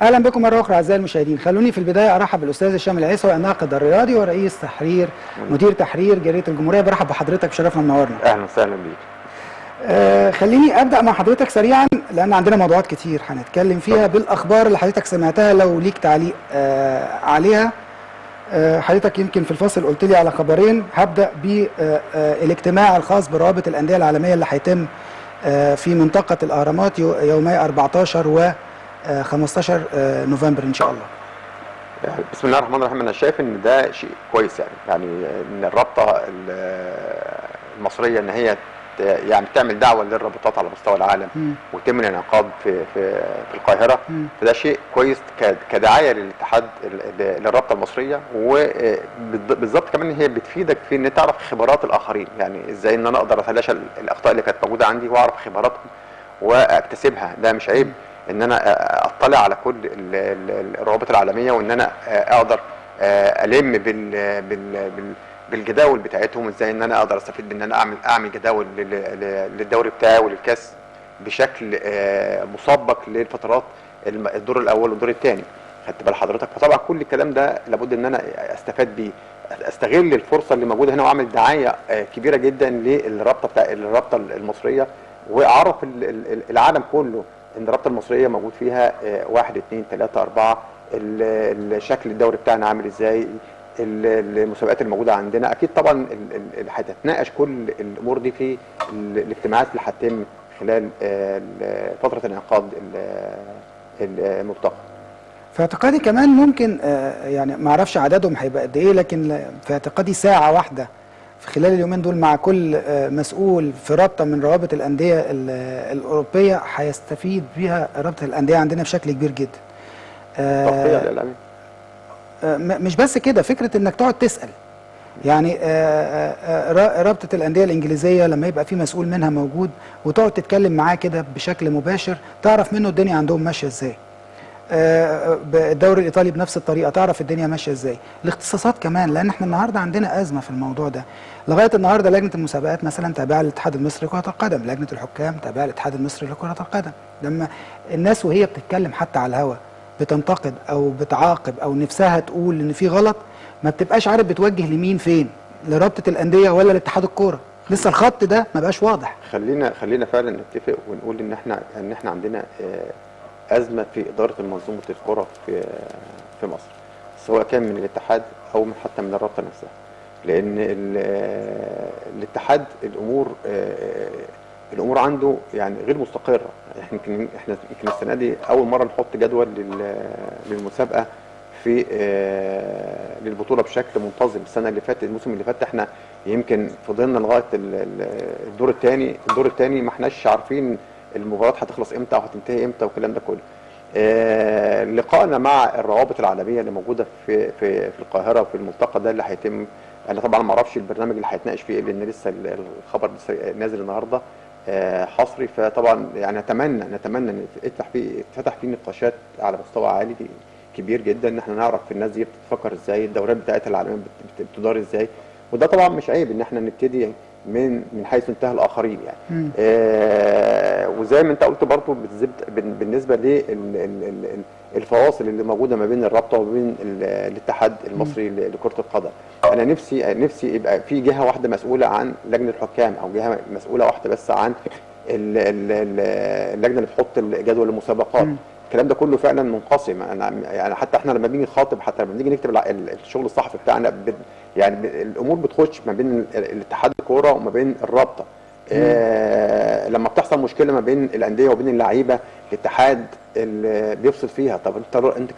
اهلا بكم مره اخرى اعزائي المشاهدين. خلوني في البدايه ارحب بالاستاذ هشام العيسوي، الناقد الرياضي ورئيس تحرير مدير تحرير جريده الجمهوريه. برحب بحضرتك، شرفنا منورنا. اهلا وسهلا بيك. خليني ابدا مع حضرتك سريعا لان عندنا موضوعات كتير هنتكلم فيها بالاخبار اللي حضرتك سمعتها، لو ليك تعليق عليها. حضرتك يمكن في الفصل قلت لي على خبرين. هبدا بالاجتماع الخاص بروابط الانديه العالميه اللي هيتم في منطقه الاهرامات يومي 14 و 15 نوفمبر ان شاء الله. بسم الله الرحمن الرحيم. انا شايف ان ده شيء كويس، يعني ان الرابطه المصريه ان هي يعني تعمل دعوه للرابطات على مستوى العالم ويتم الانعقاد في القاهره. فده شيء كويس كدعايه للاتحاد للرابطه المصريه، وبالظبط كمان هي بتفيدك في ان تعرف خبرات الاخرين، يعني ازاي ان انا اقدر اتلاشى الاخطاء اللي كانت موجوده عندي واعرف خبراتهم واكتسبها. ده مش عيب ان انا اطلع على كل الروابط العالميه وان انا اقدر الم بالجداول بتاعتهم، ازاي ان انا اقدر استفيد بان انا اعمل جداول للدوري بتاعي وللكاس بشكل مسبق للفترات الدور الاول والدور الثاني. خدت بال حضرتك؟ فطبعا كل الكلام ده لابد ان انا استفاد بيه، استغل الفرصه اللي موجوده هنا واعمل دعايه كبيره جدا للرابطه المصريه، واعرف العالم كله ان الرابطه المصريه موجود فيها 1 2 3 4 الشكل الدوري بتاعنا عامل ازاي، المسابقات الموجوده عندنا. اكيد طبعا هتتناقش كل الامور دي في الاجتماعات اللي هتتم خلال فتره انعقاد الملتقى. في اعتقادي كمان ممكن يعني ما اعرفش عددهم هيبقى قد ايه، لكن في اعتقادي ساعه واحده في خلال اليومين دول مع كل مسؤول في رابطه من روابط الانديه الاوروبيه هيستفيد بيها رابطه الانديه عندنا بشكل كبير جدا. تغطيه للاعلام. مش بس كده، فكره انك تقعد تسال، يعني رابطه الانديه الانجليزيه لما يبقى في مسؤول منها موجود وتقعد تتكلم معاه كده بشكل مباشر، تعرف منه الدنيا عندهم ماشيه ازاي. الدوري الايطالي بنفس الطريقه، تعرف الدنيا ماشيه ازاي. الاختصاصات كمان، لان احنا النهارده عندنا ازمه في الموضوع ده. لغايه النهارده لجنه المسابقات مثلا تابعه للاتحاد المصري لكره القدم، لجنه الحكام تابعه للاتحاد المصري لكره القدم. لما الناس وهي بتتكلم حتى على الهوا بتنتقد او بتعاقب او نفسها تقول ان في غلط، ما بتبقاش عارف بتوجه لمين فين، لرابطه الانديه ولا لاتحاد الكوره. لسه الخط ده ما بقاش واضح. خلينا فعلا نتفق ونقول ان احنا عندنا ازمه في اداره المنظومه الكره في مصر، سواء كان من الاتحاد او حتى من الرابطه نفسها. لان الاتحاد الامور عنده يعني غير مستقره. احنا يمكن السنه دي اول مره نحط جدول للمسابقه في للبطوله بشكل منتظم. السنه اللي فاتت، الموسم اللي فات، احنا يمكن فضلنا لغايه الدور الثاني ما احناش عارفين المباراه هتخلص امتى او هتنتهي امتى والكلام ده كله. لقائنا مع الروابط العالميه اللي موجوده في القاهره وفي الملتقى ده اللي هيتم، انا طبعا ما اعرفش البرنامج اللي هيتناقش فيه لان لسه الخبر نازل النهارده حصري. فطبعا يعني نتمنى ان يتفتح فيه نقاشات على مستوى عالي كبير جدا، ان احنا نعرف الناس دي بتفكر ازاي، الدورات بتاعتها العالميه بتدار ازاي. وده طبعا مش عيب ان احنا نبتدي من حيث انتهى الاخرين يعني. وزي ما انت قلت برضه بالنسبه للفواصل اللي موجوده ما بين الرابطه وما بين الاتحاد المصري لكره القدم. انا نفسي يبقى في جهه واحده مسؤوله عن لجنه الحكام، او جهه مسؤوله واحده بس عن اللجنه اللي بتحط جدول المسابقات. الكلام ده كله فعلا منقسم. يعني حتى احنا لما بنيجي نخاطب، حتى لما بنيجي نكتب الشغل الصحفي بتاعنا، يعني الامور بتخش ما بين الاتحاد الكوره وما بين الرابطه. لما بتحصل مشكله ما بين الانديه وبين اللعيبه، الاتحاد اللي بيفصل فيها. طب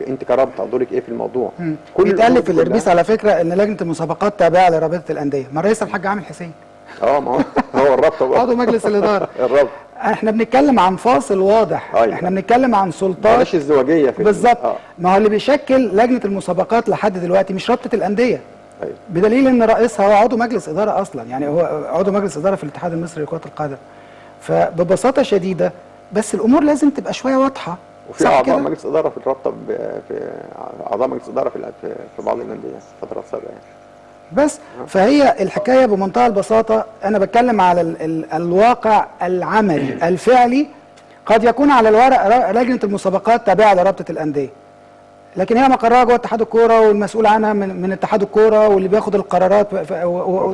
انت كرابطه دورك ايه في الموضوع؟ بيتقال في الاربيس على فكره ان لجنه المسابقات تابعه لرابطه الانديه. ما الرئيس الحاج عامل حسين ما هو الرابطه عضو مجلس الاداره. الرابطه. احنا بنتكلم عن فاصل واضح. أيوة. احنا بنتكلم عن سلطات، بلاش الزواجيه في بالظبط. ما هو اللي بيشكل لجنه المسابقات لحد دلوقتي مش رابطه الانديه. أيوة. بدليل ان رئيسها هو عضو مجلس اداره اصلا، يعني هو عضو مجلس اداره في الاتحاد المصري لكره القدم. فببساطه شديده بس الامور لازم تبقى شويه واضحه. وفي اعضاء مجلس اداره في الرابطه، في اعضاء مجلس اداره في بعض الانديه فترات سابقه يعني. بس فهي الحكايه بمنتهى البساطه، انا بتكلم على الواقع العملي الفعلي. قد يكون على الورق لجنه المسابقات تابعه لرابطه الانديه، لكن هي مقرها جوه اتحاد الكوره، والمسؤول عنها من اتحاد الكوره، واللي بياخد القرارات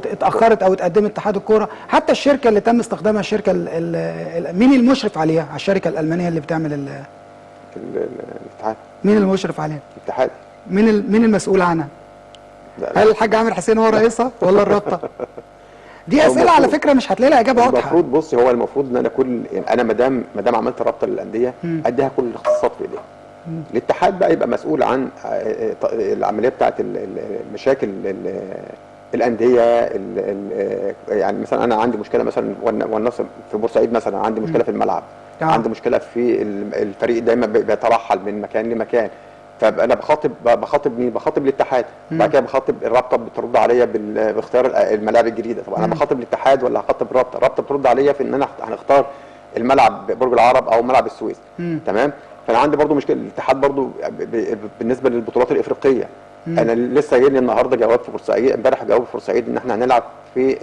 اتاخرت او اتقدمت اتحاد الكوره. حتى الشركه اللي تم استخدامها الشركه مين المشرف عليها؟ على الشركه الالمانيه اللي بتعمل الاتحاد. مين المشرف عليها؟ الاتحاد. مين المسؤول عنها؟ هل الحاج عامر حسين هو رئيسها ولا الرابطه؟ دي اسئله على فكره مش هتلاقي لها اجابه واضحه. المفروض بص، هو المفروض ان انا يعني انا ما دام عملت رابطه للانديه اديها كل الاختصاصات في ايديها. الاتحاد بقى يبقى مسؤول عن العمليه بتاعه المشاكل الانديه. يعني مثلا انا عندي مشكله مثلا والنصر في بورسعيد مثلا، عندي مشكله في الملعب، عندي مشكله في الفريق دايما بيترحل من مكان لمكان، فانا بخاطب مين؟ بخاطب الاتحاد. بعد كده بخاطب الرابطه، بترد عليا باختيار الملاعب الجديده. طب انا بخاطب الاتحاد ولا هخاطب الرابطه؟ الرابطه بترد عليا في ان انا هنختار الملعب برج العرب او ملعب السويس. تمام. فانا عندي برضو مشكله الاتحاد برضو بالنسبه للبطولات الافريقيه. انا لسه جاي لي النهارده جواب في بورسعيد، امبارح جواب في بورسعيد ان احنا هنلعب في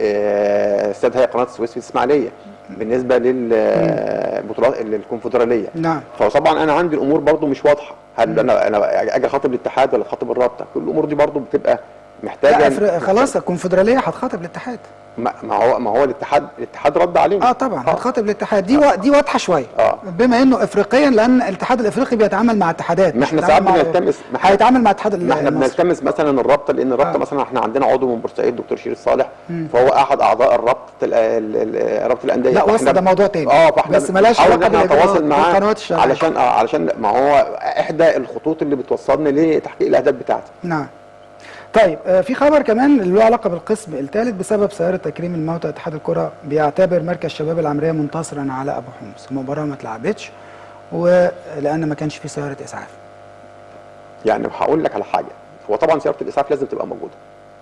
استاد هيئه قناه السويس في الاسماعيليه بالنسبه للبطولات الكونفدراليه. نعم. فطبعا انا عندي الامور برضو مش واضحه، هل انا اجي اخاطب الاتحاد ولا اخاطب الرابطه؟ كل الامور دي برضو بتبقى محتاجه. خلاص الكونفدراليه هتخاطب الاتحاد. ما هو الاتحاد رد علينا. طبعا هتخاطب الاتحاد. دي واضحه شويه. بما انه افريقيا، لان الاتحاد الافريقي بيتعامل مع اتحادات. ما احنا ساعات بنلتمس، هيتعامل مع اتحاد ما احنا بنلتمس مثلا الرابطه، لان الرابطه مثلا احنا عندنا عضو من بورسعيد دكتور شريف صالح، فهو احد اعضاء رابطه الانديه. لا وصل، ده موضوع تاني. بس مالهاش علاقه بالقنوات معاه علشان ما هو احدى الخطوط اللي بتوصلني لتحقيق الاهداف بتاعتي. نعم. طيب في خبر كمان اللي له علاقه بالقسم الثالث. بسبب سياره تكريم الموتى، اتحاد الكره بيعتبر مركز شباب العمريه منتصرا على ابو حمص. المباراه ما اتلعبتش ولان ما كانش في سياره اسعاف. يعني هقول لك على حاجه، هو طبعا سياره الاسعاف لازم تبقى موجوده،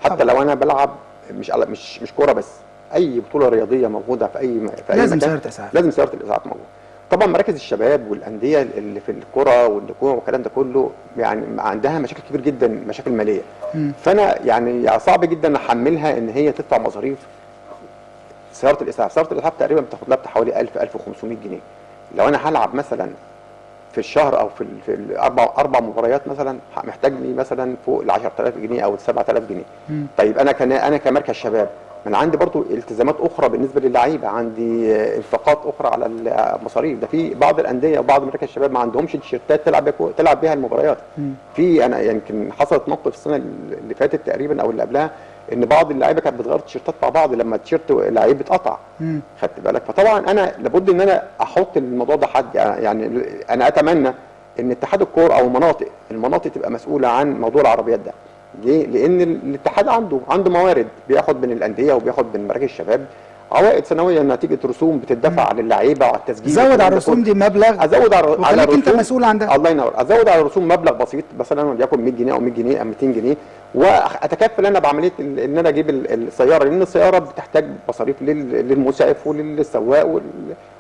حتى طبعا. لو انا بلعب مش كوره بس، اي بطوله رياضيه موجوده في اي لازم مكان سياره اسعاف، لازم سياره الاسعاف موجوده. طبعا مراكز الشباب والانديه اللي في الكره والنجوم والكلام ده كله يعني عندها مشاكل كبير جدا، مشاكل ماليه. فانا يعني صعب جدا احملها ان هي تدفع مصاريف سياره الاسعاف. سياره الاسعاف تقريبا بتاخد لها حوالي 1500 جنيه. لو انا هلعب مثلا في الشهر او في اربع مباريات مثلا، محتاج لي مثلا فوق ال 10000 جنيه او ال 7000 جنيه. طيب انا كمركز شباب، ما انا عندي برضو التزامات اخرى بالنسبه للعيبه، عندي انفاقات اخرى على المصاريف. ده في بعض الانديه وبعض مراكز الشباب ما عندهمش تيشيرتات تلعب بيها المباريات. في انا يمكن حصلت موقف السنه اللي فاتت تقريبا او اللي قبلها، ان بعض اللعيبه كانت بتغير تيشيرتات مع بعض لما التيشيرت اللعيب اتقطع. خدت بالك؟ فطبعا انا لابد ان انا احط الموضوع ده حد. يعني انا اتمنى ان اتحاد الكوره او المناطق تبقى مسؤوله عن موضوع العربيات ده. ليه؟ لان الاتحاد عنده موارد، بياخد من الانديه وبياخد من مراكز الشباب عوائد سنويه نتيجه رسوم بتدفع للعيبه وعلى التسجيل. زود على الرسوم دي مبلغ، ازود على الرسوم، انت مسؤول عن ده. الله ينور. ازود على الرسوم مبلغ بسيط مثلا وليكن 100 جنيه او 100 جنيه او 200 جنيه، واتكفل انا بعمليه ان انا اجيب السياره، لان السياره بتحتاج مصاريف للمسعف وللسواق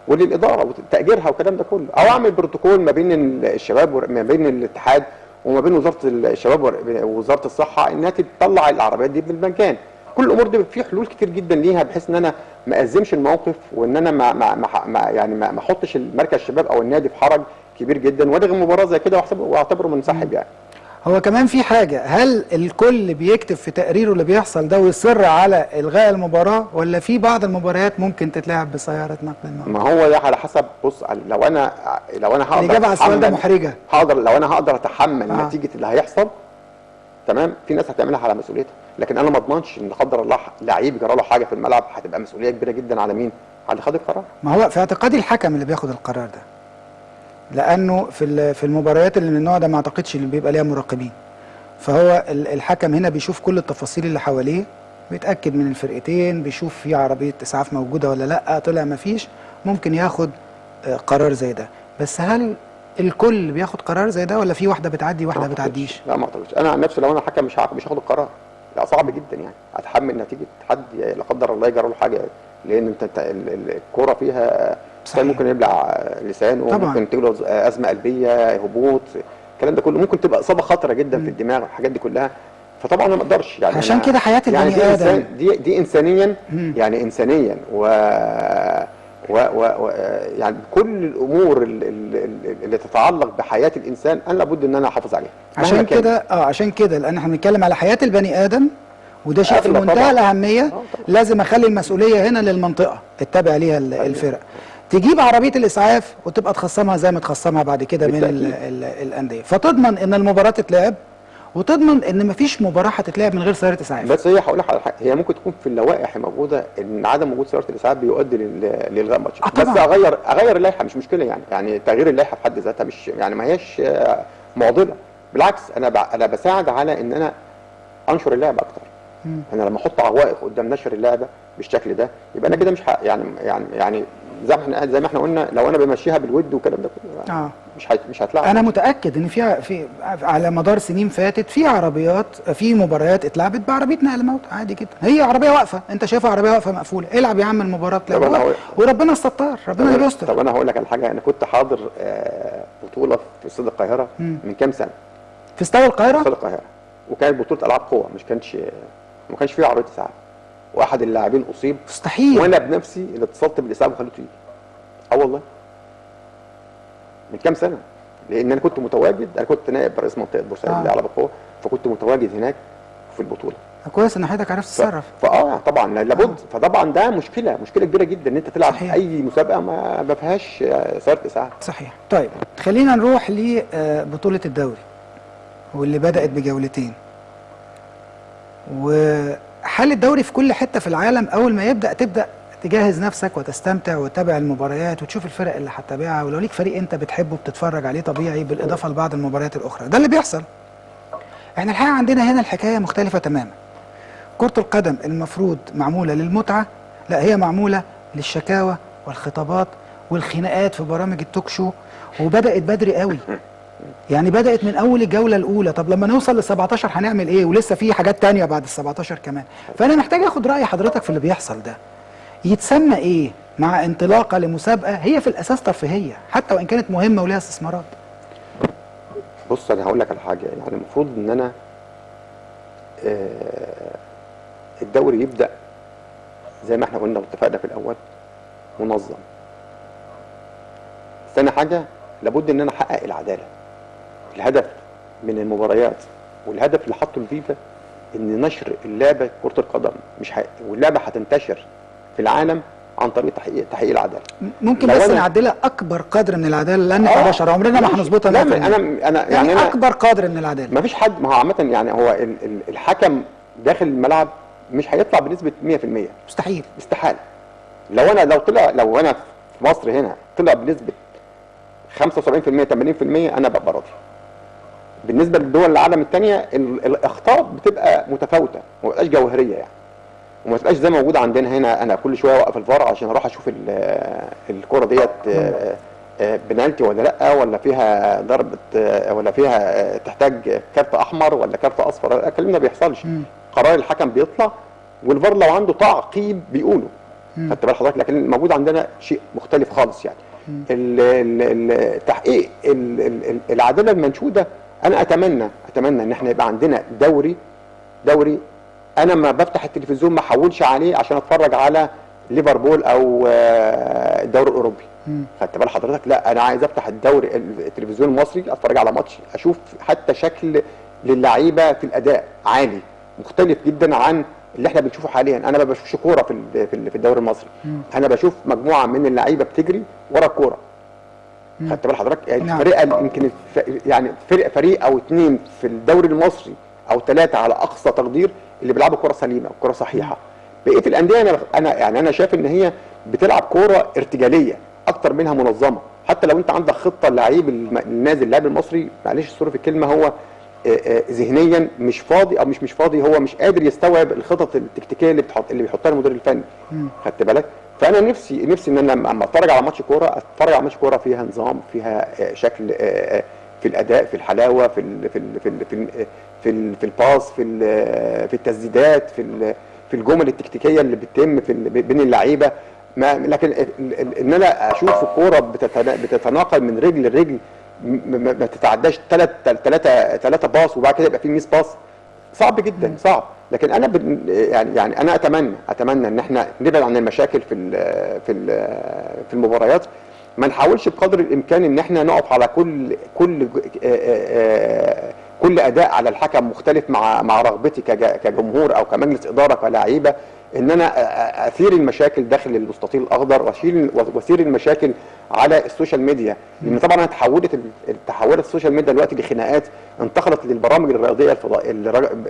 وللاداره وتاجيرها والكلام ده كله. او اعمل بروتوكول ما بين الشباب وما بين الاتحاد وما بين وزاره الشباب ووزاره الصحه انها تطلع العربيات دي بالمجان. كل الامور دي في حلول كتير جدا ليها، بحيث ان انا ما ازمش الموقف، وان انا ما احطش المركز الشباب او النادي في حرج كبير جدا والغي مباراه زي كده واعتبره منسحب. يعني هو كمان في حاجه، هل الكل بيكتب في تقريره اللي بيحصل ده ويصر على الغاء المباراه، ولا في بعض المباريات ممكن تتلعب بسياره نقل الموت؟ ما هو ده على حسب. بص، لو انا هقدر الاجابه على السؤال ده محرجه. لو انا هقدر اتحمل نتيجه اللي هيحصل، تمام، في ناس هتعملها على مسؤوليتها، لكن انا ما اضمنش ان لا قدر الله لعيب جرى له حاجه في الملعب، هتبقى مسؤوليه كبيره جدا على مين؟ على اللي خد القرار. ما هو في اعتقادي الحكم اللي بياخد القرار ده، لانه في المباريات اللي من النوع ده ما اعتقدش اللي بيبقى ليها مراقبين، فهو الحكم هنا بيشوف كل التفاصيل اللي حواليه، بيتاكد من الفرقتين، بيشوف في عربيه اسعاف موجوده ولا لا، طلع ما فيش، ممكن ياخد قرار زي ده. بس هل الكل بياخد قرار زي ده، ولا في واحده بتعدي واحده ما بتعديش؟ لا ما اعتقدش. انا عن نفسي لو انا حكم مش هاخد القرار. لا، صعب جدا يعني اتحمل نتيجه حد لا قدر الله يجرى له حاجه، لان انت الكوره فيها ممكن يبلع لسان، وممكن تجيله ازمه قلبيه، هبوط، الكلام ده كله، ممكن تبقى اصابه خطره جدا في الدماغ والحاجات دي كلها. فطبعا انا ما اقدرش يعني، عشان كده حياه البني ادم دي انسانيا يعني انسانيا يعني كل الامور اللي تتعلق بحياه الانسان انا لابد ان انا احافظ عليها. عشان كده لان احنا بنتكلم على حياه البني ادم، وده شيء في منتهى طبعا الاهميه. لازم اخلي المسؤوليه هنا للمنطقه التابع ليها الفرق. تجيب عربيه الاسعاف وتبقى تخصمها زي ما تخصمها بعد كده من الانديه، فتضمن ان المباراه تتلعب، وتضمن ان مفيش مباراه هتتلعب من غير سياره اسعاف. بس هي هقول لك على حاجه، هي ممكن تكون في اللوائح موجوده ان عدم وجود سياره الاسعاف بيؤدي لالغاء الماتش. بس اغير اللائحه مش مشكله يعني تغيير اللائحه في حد ذاتها مش يعني ما هياش معضله، بالعكس انا بساعد على ان انا انشر اللعبه اكتر. انا لما احط عوائق قدام نشر اللعبه بالشكل ده يبقى انا كده مش يعني زي ما احنا قلنا لو انا بمشيها بالود والكلام ده كله مش هتلعب. انا متاكد ان في على مدار سنين فاتت في عربيات في مباريات اتلعبت بعربيه نقل موت عادي جدا، هي عربيه واقفه، انت شايفها عربيه واقفه مقفوله، العب يا عم المباراه تلعب وربنا الستار، ربنا اللي بيستر. طب انا هقول لك على حاجه، انا كنت حاضر بطوله في استاد القاهره من كام سنه في استاد القاهره. استاد القاهره، وكانت بطوله العاب قوه، ما كانش فيها عربيه اسعاف، واحد اللاعبين اصيب مستحيل، وانا بنفسي اللي اتصلت بالاسعاف وخليته يجي. والله من كام سنه، لان انا كنت متواجد، انا كنت نائب رئيس منطقه بورسعيد اللي على بقوه، فكنت متواجد هناك في البطوله. كويس ان حضرتك عرفت تتصرف. طبعا لابد. فطبعا ده مشكله كبيره جدا ان انت تلعب صحيح. اي مسابقه ما فيهاش سياره اسعاف. صحيح. طيب خلينا نروح لبطوله الدوري واللي بدات بجولتين، وحال الدوري في كل حته في العالم اول ما تبدا تجهز نفسك وتستمتع وتتابع المباريات وتشوف الفرق اللي هتتابعها، ولو ليك فريق انت بتحبه بتتفرج عليه طبيعي، بالاضافه لبعض المباريات الاخرى. ده اللي بيحصل. احنا الحقيقه عندنا هنا الحكايه مختلفه تماما. كرة القدم المفروض معموله للمتعه، لا هي معموله للشكاوى والخطابات والخناقات في برامج التوك شو، وبدات بدري قوي. يعني بدات من اول الجوله الاولى. طب لما نوصل لل 17 هنعمل ايه؟ ولسه في حاجات تانية بعد ال 17 كمان. فانا محتاج اخد راي حضرتك في اللي بيحصل ده. يتسمى ايه مع انطلاقه لمسابقه هي في الاساس ترفيهيه حتى وان كانت مهمه ولها استثمارات؟ بص انا هقول لك على حاجه، يعني المفروض ان انا الدوري يبدا زي ما احنا قلنا واتفقنا في الاول منظم. ثاني حاجه لابد ان انا احقق العداله. الهدف من المباريات والهدف اللي حطه الفيفا ان نشر اللعبه كره القدم واللعبه هتنتشر في العالم عن طريق تحقيق العداله. ممكن بس نعدلها اكبر قدر من العداله، لان في بشر عمرنا ما هنظبطها. لا انا يعني اكبر قدر من العداله. ما فيش حد، ما هو عامه يعني هو الحكم داخل الملعب مش هيطلع بنسبه 100%. مستحيل. استحاله. لو انا في مصر هنا طلع بنسبه 75% 80% انا ببقى راضي. بالنسبه للدول العالم الثانيه الاخطاء بتبقى متفاوته، ما بتبقاش جوهريه يعني، وما تبقاش زي ما موجود عندنا هنا. انا كل شويه اوقف الفار عشان اروح اشوف الكره ديت بنالتي ولا لا، ولا فيها ضربه، ولا فيها تحتاج كارت احمر ولا كارت اصفر. الكلام ده ما بيحصلش. قرار الحكم بيطلع والفار لو عنده تعقيب بيقوله. خدت بال حضرتك؟ لكن الموجود عندنا شيء مختلف خالص يعني. تحقيق العداله المنشوده، انا اتمنى ان احنا يبقى عندنا دوري انا ما بفتح التلفزيون ما احولش عليه عشان اتفرج على ليفربول او الدوري الاوروبي. خدت بال حضرتك؟ لا انا عايز افتح التلفزيون المصري اتفرج على ماتش، اشوف حتى شكل للعيبه في الاداء عالي مختلف جدا عن اللي احنا بنشوفه حاليا. انا ما بشوفش كوره في الدوري المصري. انا بشوف مجموعه من اللعيبه بتجري ورا الكوره. خدت بال حضرتك؟ يعني فريق يمكن يعني فريق او اثنين في الدوري المصري او ثلاثه على اقصى تقدير اللي بيلعبوا كوره سليمه وكوره صحيحه. بقيه الانديه انا شايف ان هي بتلعب كوره ارتجاليه اكتر منها منظمه. حتى لو انت عندك خطه اللعيب النازل اللاعب المصري، معلش الصوره في الكلمه، هو ذهنيا مش فاضي او مش فاضي، هو مش قادر يستوعب الخطط التكتيكيه اللي بيحطها المدير الفني. خدت بالك؟ فانا نفسي ان انا لما اتفرج على ماتش كوره اتفرج على ماتش كوره فيها نظام، فيها شكل في الاداء، في الحلاوه، في الباص، في التسديدات، في الجمل التكتيكيه اللي بتتم بين اللعيبه. لكن ان انا اشوف الكوره بتتناقل من رجل لرجل ما تتعداش ثلاثه باص وبعد كده يبقى في ميس باص، صعب جدا، صعب. لكن انا يعني انا اتمنى ان احنا نبعد عن المشاكل في المباريات. ما نحاولش بقدر الامكان ان احنا نقف على كل اداء على الحكم مختلف مع رغبتي كجمهور او كمجلس اداره كلاعيبه، ان انا اثير المشاكل داخل المستطيل الاخضر واثير المشاكل على السوشيال ميديا. لان طبعا تحولت السوشيال ميديا دلوقتي لخناقات انتقلت للبرامج الرياضيه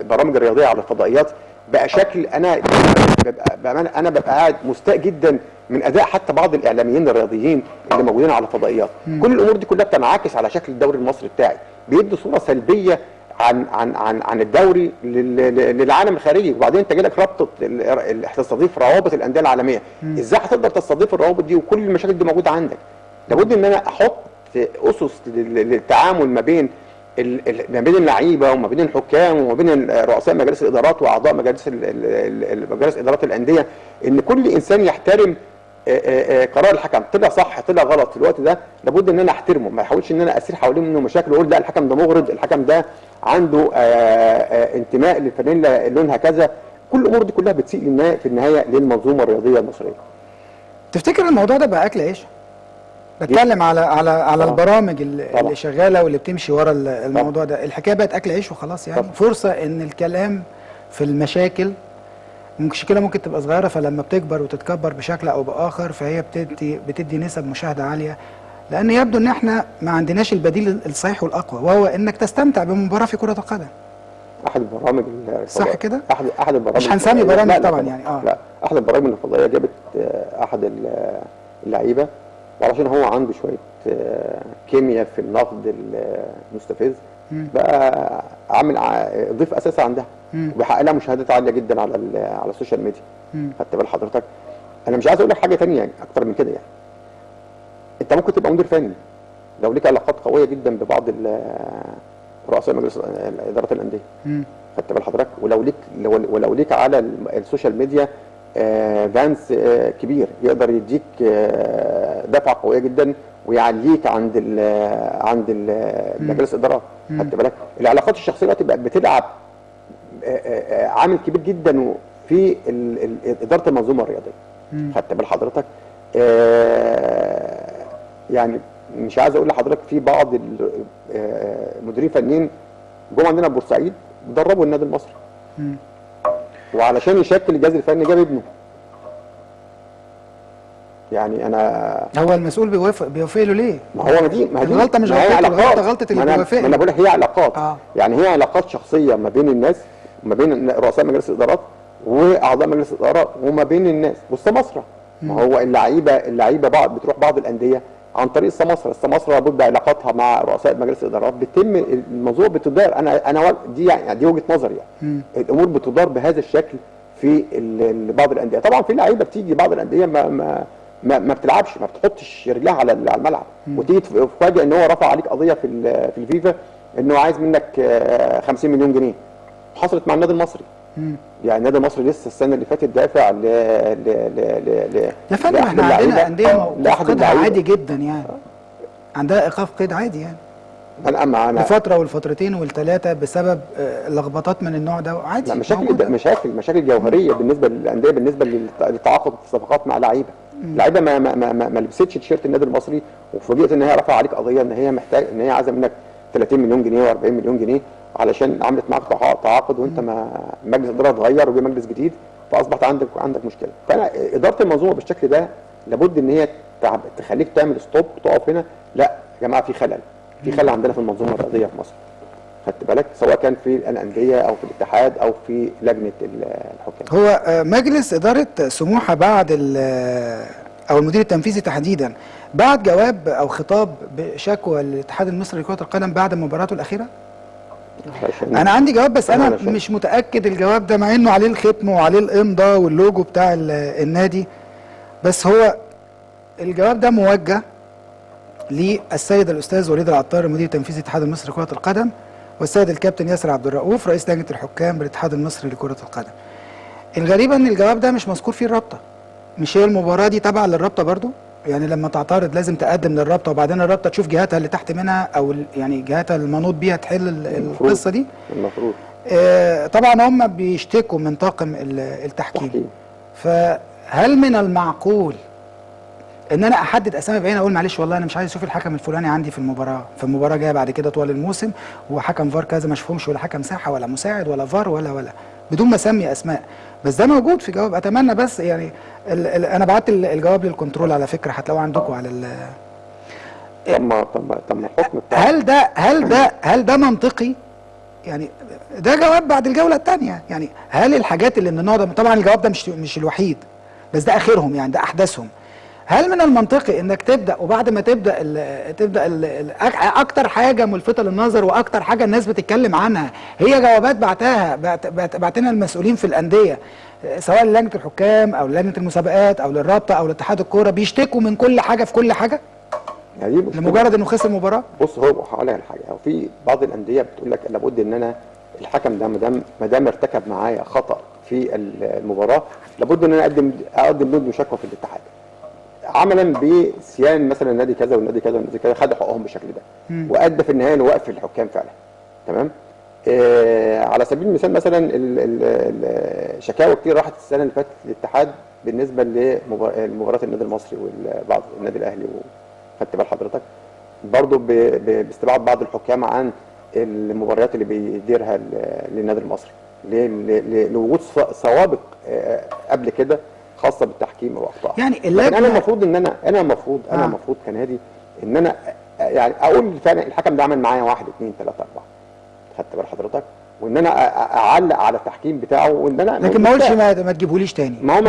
البرامج الرياضيه على الفضائيات. بقى شكل انا ببقى قاعد مستاء جدا من اداء حتى بعض الاعلاميين الرياضيين اللي موجودين على الفضائيات. كل الامور دي كلها بتنعكس على شكل الدوري المصري بتاعي، بيدي صوره سلبيه عن الدوري للعالم الخارجي. وبعدين انت جالك رابطه تستضيف روابط الانديه العالميه، ازاي هتقدر تستضيف الروابط دي وكل المشاكل دي موجوده عندك؟ لابد ان انا احط اسس للتعامل ما بين اللعيبه وما بين الحكام وما بين رؤساء مجالس الادارات واعضاء مجالس ادارات الانديه، ان كل انسان يحترم قرار الحكم. طلع صح طلع غلط في الوقت ده، لابد ان انا احترمه، ما يحاولش ان انا اسير حوالين منه مشاكل واقول لا الحكم ده مغرض، الحكم ده عنده انتماء للفانيلا لونها كذا. كل الامور دي كلها بتسيء في النهايه للمنظومه الرياضيه المصريه. تفتكر الموضوع ده بقى اكل عيش؟ بتكلم على البرامج اللي شغاله واللي بتمشي ورا الموضوع ده، الحكايه بقت اكل عيش وخلاص يعني. فرصه ان الكلام في المشاكل المشكله ممكن تبقى صغيره، فلما بتكبر وتتكبر بشكل او باخر فهي بتدي نسب مشاهده عاليه، لان يبدو ان احنا ما عندناش البديل الصحيح والاقوى، وهو انك تستمتع بمباراه في كره القدم. احد البرامج صح كده؟ احد البرامج مش هنسمي برامج طبعا يعني لا، احد البرامج الفضائيه جابت احد اللعيبه، وعشان هو عنده شويه كيمياء في النقد المستفز بقى عامل ضيف اساسي عندها، وبيحقق لها مشاهدات عاليه جدا على السوشيال ميديا. خدت بال حضرتك؟ انا مش عايز اقول لك حاجه ثانيه يعني اكتر من كده. يعني انت ممكن تبقى مدير فني لو ليك علاقات قويه جدا ببعض رؤساء مجلس اداره الانديه. خدت بال حضرتك؟ ولو ليك على السوشيال ميديا فانس كبير يقدر يديك دفعه قويه جدا ويعليك عند مجلس الادارات. خدت بالك؟ العلاقات الشخصيه دلوقتي بقت بتلعب عامل كبير جدا في اداره المنظومه الرياضيه. خدت بال حضرتك؟ يعني مش عايز اقول لحضرتك في بعض المديرين الفنيين جم عندنا في بورسعيد دربوا النادي المصري، وعلشان يشكل الجهاز الفني جاب ابنه. يعني انا هو المسؤول بيوافق له ليه؟ ما هو دي الغلطه مش غلطته، غلطه اللي بيوافق. ما انا بقول هي علاقات. يعني هي علاقات شخصيه ما بين الناس وما بين رؤساء مجلس الادارات واعضاء مجلس الاداره وما بين الناس والسماسره. ما هو اللعيبه بتروح بعض الانديه عن طريق السماسره. السماسره لابد بعلاقاتها مع رؤساء مجالس الادارات بتتم الموضوع بتدار. انا دي وجهه نظري يعني. الامور بتدار بهذا الشكل في بعض الانديه. طبعا في لعيبه بتيجي بعض الانديه ما بتلعبش، ما بتحطش رجلها على الملعب، وتيجي تفاجئ ان هو رفع عليك قضيه في الفيفا انه عايز منك 50 مليون جنيه. حصلت مع النادي المصري. يعني النادي المصري لسه السنه اللي فاتت دافع يا فندم احنا عندنا انديه موقفها عادي جدا يعني. عندها ايقاف قيد عادي يعني. أنا لفتره والفترتين والثلاثه بسبب لخبطات من النوع ده عادي. لا، مشاكل جوهريه بالنسبه للانديه، بالنسبه للتعاقد الصفقات مع لعيبه. لعيبه ما لبستش تيشيرت النادي المصري وفوجئت ان هي رفع عليك قضيه ان هي محتاج ان هي عايزه منك 30 مليون جنيه و40 مليون جنيه علشان عملت معاك تعاقد وانت مجلس الاداره اتغير وجه مجلس جديد، فاصبحت عندك مشكله. فانا اداره المنظومه بالشكل ده لابد ان هي تخليك تعمل ستوب، تقف هنا. لا يا جماعه، في خلل عندنا في المنظومه الرياضيه في مصر. خدت بالك؟ سواء كان في الانديه او في الاتحاد او في لجنه الحكام. هو مجلس اداره سموحه بعد او المدير التنفيذي تحديدا بعت جواب او خطاب بشكوى للاتحاد المصري لكره القدم بعد مباراته الاخيره؟ انا عندي جواب بس انا مش متاكد الجواب ده، مع انه عليه الختم وعليه الامضاء واللوجو بتاع النادي، بس هو الجواب ده موجه للسيد الاستاذ وليد العطار المدير التنفيذي للاتحاد المصري لكره القدم، والسيد الكابتن ياسر عبد الرؤوف رئيس لجنه الحكام بالاتحاد المصري لكره القدم. الغريبه ان الجواب ده مش مذكور فيه الرابطه. مش هي المباراه دي تابعه للرابطه برضو؟ يعني لما تعترض لازم تقدم للرابطه وبعدين الرابطه تشوف جهاتها اللي تحت منها او يعني جهاتها المنوط بيها تحل القصه دي. المفروض طبعا هم بيشتكوا من طاقم التحكيم. فهل من المعقول ان انا احدد اسامي بعينها، اقول معلش والله انا مش عايز اشوف الحكم الفلاني عندي في المباراه جايه بعد كده طوال الموسم، وحكم فار كذا ما اشوفهمش، ولا حكم ساحه ولا مساعد ولا فار ولا بدون ما اسمي اسماء؟ بس ده موجود في جواب. اتمنى بس يعني انا بعت الجواب للكنترول على فكره، هتلاقوه عندكم على طب ما الحكم بتاع هل ده منطقي؟ يعني ده جواب بعد الجوله الثانيه. يعني هل الحاجات اللي من النوع ده، طبعا الجواب ده مش الوحيد، بس ده اخرهم، يعني ده احدثهم. هل من المنطقي انك تبدا، وبعد ما تبدا اكتر حاجه ملفته للنظر واكتر حاجه الناس بتتكلم عنها هي جوابات بعتنا المسؤولين في الانديه، سواء لجنه الحكام او لجنه المسابقات او للرابطه او لاتحاد الكوره، بيشتكوا من كل حاجه في كل حاجه يعني لمجرد انه خسر مباراه؟ بص، هو هقول لك حاجه، هو في بعض الانديه بتقول لك لابد ان انا الحكم ده ما دام ارتكب معايا خطا في المباراه، لابد ان انا اقدم له شكوى في الاتحاد، عملا بصيان مثلا النادي كذا والنادي كذا والنادي كذا خدوا حقوقهم بالشكل ده، وادى في النهايه لوقف الحكام فعلا. تمام. على سبيل المثال مثلا الشكاوى كتير راحت السنه اللي فاتت للاتحاد بالنسبه لمباراه النادي المصري وبعض النادي الاهلي، خدت بال حضرتك برضه باستبعاد بعض الحكام عن المباريات اللي بيديرها للنادي المصري لوجود سوابق قبل كده خاصه بالتحكيم واخطاء. يعني لكن انا المفروض ان انا المفروض كنادي ان انا يعني اقول فعلا الحكم ده عمل معايا 1 2 3 4، خدت بال حضرتك، وان انا اعلق على التحكيم بتاعه، وان انا لكن ما اقولش ما تجيبوليش تاني. ما هو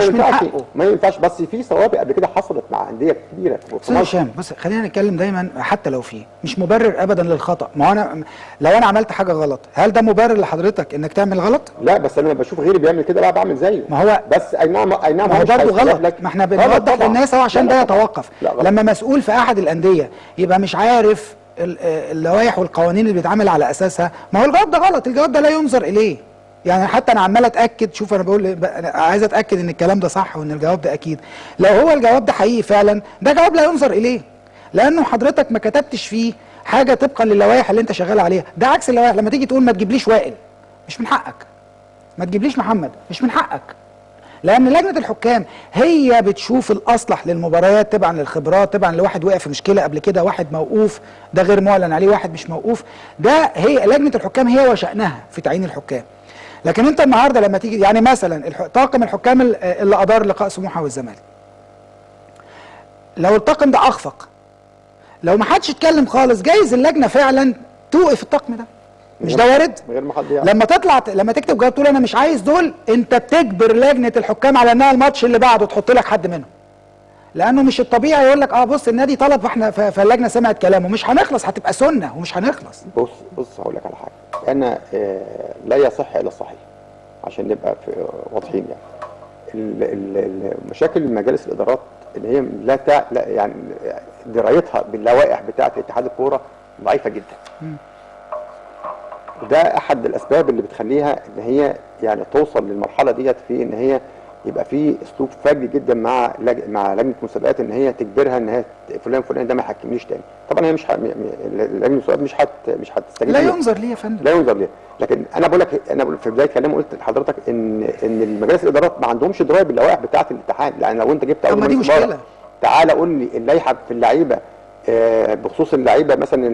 ما ينفعش بس في سوابق قبل كده حصلت مع انديه كبيره. استاذ هشام بص، خلينا نتكلم دايما حتى لو في مش مبرر ابدا للخطا. ما هو انا لو انا عملت حاجه غلط، هل ده مبرر لحضرتك انك تعمل غلط؟ لا، بس انا لما بشوف غيري بيعمل كده بقى بعمل زيه. ما هو بس اي نعم ما هو برضه غلط. ما احنا بنوضح للناس اهو عشان ده يتوقف. لما مسؤول في احد الانديه يبقى مش عارف اللوائح والقوانين اللي بيتعامل على اساسها، ما هو الجواب ده غلط، الجواب ده لا ينظر اليه. يعني حتى انا عمال اتاكد، شوف انا بقول عايز اتاكد ان الكلام ده صح وان الجواب ده اكيد. لو هو الجواب ده حقيقي فعلا، ده جواب لا ينظر اليه، لانه حضرتك ما كتبتش فيه حاجه طبقا للوائح اللي انت شغال عليها. ده عكس اللوائح. لما تيجي تقول ما تجيبليش وائل، مش من حقك. ما تجيبليش محمد، مش من حقك. لان لجنه الحكام هي بتشوف الاصلح للمباريات تبعا للخبرات، تبعا لواحد وقع في مشكله قبل كده، واحد موقوف ده غير معلن عليه، واحد مش موقوف، ده هي لجنه الحكام هي وشأنها في تعيين الحكام. لكن انت النهارده لما تيجي يعني مثلا طاقم الحكام اللي ادار لقاء سموحه والزمالك، لو الطاقم ده اخفق، لو ما حدش اتكلم خالص، جايز اللجنه فعلا توقف الطاقم ده. مش ده وارد؟ من غير ما حد يعرف. لما تكتب جواب تقول انا مش عايز دول، انت بتجبر لجنه الحكام على انها الماتش اللي بعده تحط لك حد منهم. لانه مش الطبيعي يقول لك بص النادي طلب فاحنا فاللجنه سمعت كلامه. مش هنخلص، هتبقى سنه ومش هنخلص. بص هقول لك على حاجه، انا لا يصح الا الصحيح عشان نبقى واضحين. يعني مشاكل مجالس الادارات اللي هي لا يعني درايتها باللوائح بتاعه اتحاد الكوره ضعيفه جدا. وده احد الاسباب اللي بتخليها ان هي يعني توصل للمرحله ديت في ان هي يبقى في اسلوب فج جدا مع لجنه المسابقات، ان هي تجبرها ان هي فلان ده ما يحكمنيش تاني. طبعا هي لجنه المسابقات مش هتستجيب. لا ينظر ليه يا فندم؟ لا ينظر ليه. لكن انا بقول لك، انا في بدايه كلامي قلت لحضرتك ان المجالس الادارات ما عندهمش درايه باللوائح بتاعه الاتحاد. يعني لو انت جبت اول مشكله، تعالى قول لي اللائحه في اللعيبه بخصوص اللعيبه مثلا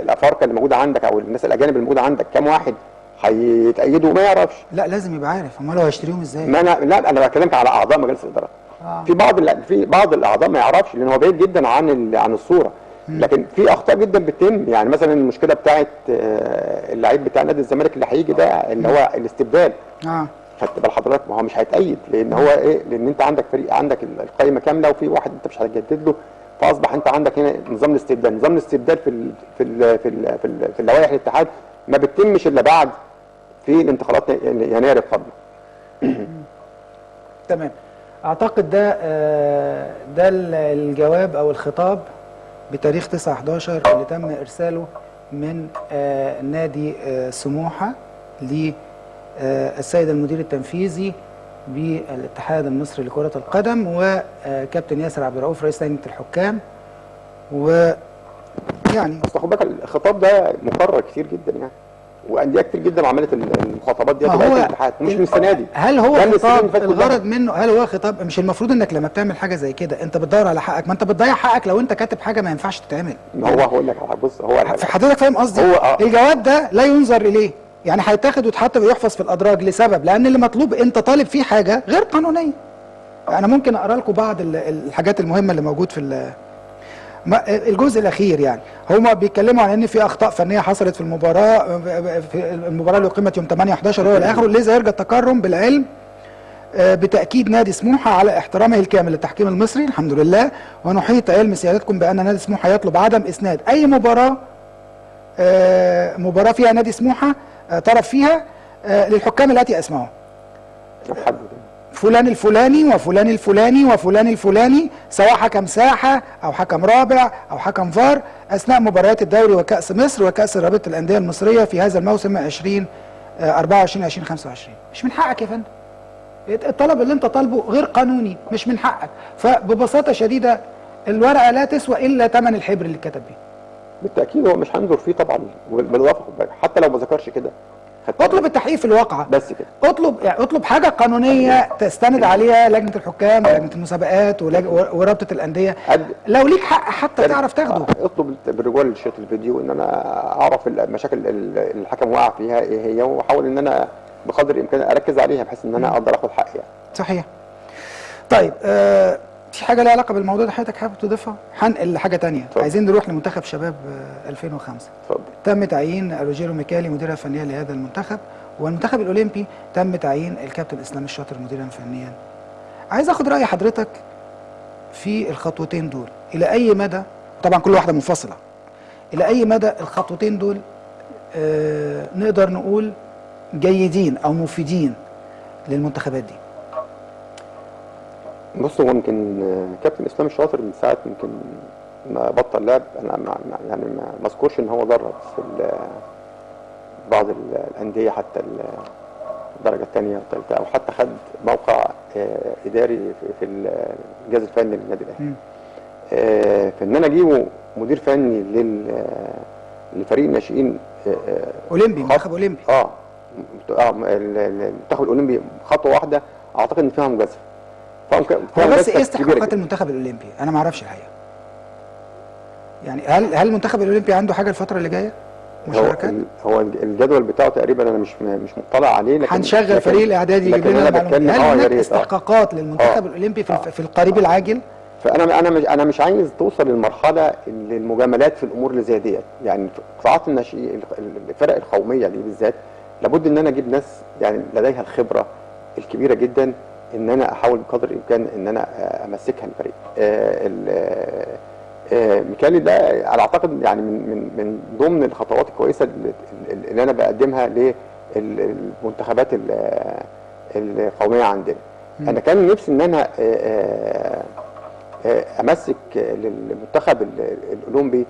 الافارقه اللي موجوده عندك او الناس الاجانب اللي موجوده عندك، كام واحد هيتأيدوا وما يعرفش؟ لا لازم يبقى عارف، امال هو هيشتريهم ازاي؟ ما انا بكلمك على اعضاء مجلس الاداره. في بعض الاعضاء ما يعرفش لان هو بعيد جدا عن الصوره. لكن في اخطاء جدا بتتم. يعني مثلا المشكله بتاعت اللعيب بتاع نادي الزمالك اللي هيجي ده اللي هو الاستبدال. خدت بال حضرتك؟ ما هو مش هيتأيد لان هو لان انت عندك فريق، عندك القائمه كامله وفي واحد انت مش هتجدد له، فاصبح انت عندك هنا نظام الاستبدال في اللوائح الاتحاد ما بتتمش الا بعد في الانتقالات يناير القادم. تمام. اعتقد ده الجواب او الخطاب بتاريخ 9/11 اللي تم ارساله من نادي سموحه للسيد المدير التنفيذي بالاتحاد المصري لكرة القدم وكابتن ياسر عبد الرؤوف رئيس لجنة الحكام. ويعني اصل خد بالك الخطاب ده مكرر كتير جدا يعني. وانديه كتير جدا عملت المخاطبات دي ما هو بقت الاتحاد مش من السنه دي. هل هو كان السنين اللي خطاب فاتت الغرض منه؟ هل هو خطاب مش المفروض انك لما بتعمل حاجه زي كده انت بتدور على حقك؟ ما انت بتضيع حقك لو انت كاتب حاجه ما ينفعش تتعمل. ما هو هقول لك على بص هو حضرتك فاهم قصدي؟ الجواب ده لا ينظر اليه، يعني هيتاخد ويتحط ويحفظ في الادراج لسبب، لان اللي مطلوب انت طالب فيه حاجه غير قانونيه. انا ممكن اقرا لكم بعض الحاجات المهمه اللي موجود في الجزء الاخير. يعني هم بيتكلموا عن ان في اخطاء فنيه حصلت في المباراه اللي اقيمت يوم 8/11 هو الاخر، لذا يرجى التكرم بالعلم بتاكيد نادي سموحه على احترامه الكامل للتحكيم المصري الحمد لله، ونحيط علم سيادتكم بان نادي سموحه يطلب عدم اسناد اي مباراه فيها نادي سموحه طرف فيها للحكام الاتي اسمائهم: فلان الفلاني وفلان الفلاني وفلان الفلاني، سواء حكم ساحه او حكم رابع او حكم فار اثناء مباريات الدوري وكاس مصر وكاس رابطه الانديه المصريه في هذا الموسم 2024 2025. مش من حقك يا فندم. الطلب اللي انت طالبه غير قانوني، مش من حقك. فببساطه شديده الورقه لا تسوى الا ثمن الحبر اللي اتكتب بيه. بالتاكيد هو مش هنظر فيه طبعا بالوفق، حتى لو ما ذكرش كده. اطلب التحقيق في الواقعه بس كده. اطلب حاجه قانونيه تستند عليها لجنه الحكام ولجنه المسابقات ورابطه الانديه، لو ليك حق حتى تعرف تاخده. اطلب بالرجوع لشريط الفيديو ان انا اعرف المشاكل اللي الحكم وقع فيها ايه هي، واحاول ان انا بقدر الامكان اركز عليها بحيث ان انا اقدر اخد حقي يعني. صحيح. طيب في حاجه لها علاقه بالموضوع ده حضرتك حابب تضيفها؟ هنقل لحاجه ثانيه. عايزين نروح لمنتخب شباب 2005. اتفضل. تم تعيين روجيرو ميكالي مديرا فنيا لهذا المنتخب، والمنتخب الاولمبي تم تعيين الكابتن اسلام الشاطر مديرا فنيا. عايز اخد راي حضرتك في الخطوتين دول، الى اي مدى، طبعا كل واحده منفصله، الى اي مدى الخطوتين دول نقدر نقول جيدين او مفيدين للمنتخبات دي؟ بص هو يمكن كابتن اسلام الشاطر من ساعه يمكن ما بطل لعب انا يعني ما اذكرش ان هو درب في بعض الانديه حتى الدرجه الثانيه والثالثه، او حتى خد موقع اداري في الجهاز الفني للنادي الاهلي. فان انا اجيبه مدير فني لفريق الناشئين اولمبي، منتخب اولمبي. المنتخب الاولمبي خطوه واحده اعتقد ان فيها مجازفه. هو بس ايه استحقاقات المنتخب الاولمبي؟ انا ما اعرفش الحقيقه. يعني هل المنتخب الاولمبي عنده حاجه الفتره اللي جايه؟ مشاركات؟ هو الجدول بتاعه تقريبا انا مش مطلع عليه، لكن هنشغل فريق الاعدادي يجيب لنا المعلومات. هل هناك استحقاقات للمنتخب الاولمبي في القريب العاجل؟ فانا مش عايز توصل للمرحله للمجاملات في الامور اللي زي ديت، يعني قطاعات الناشئين الفرق القوميه دي بالذات لابد ان انا اجيب ناس يعني لديها الخبره الكبيره جدا ان انا احاول بقدر الامكان ان انا امسكها الفريق. ميكالي ده على اعتقد يعني من ضمن الخطوات الكويسه اللي انا بقدمها للمنتخبات القوميه عندنا. انا كان نفسي ان انا امسك للمنتخب الاولمبي.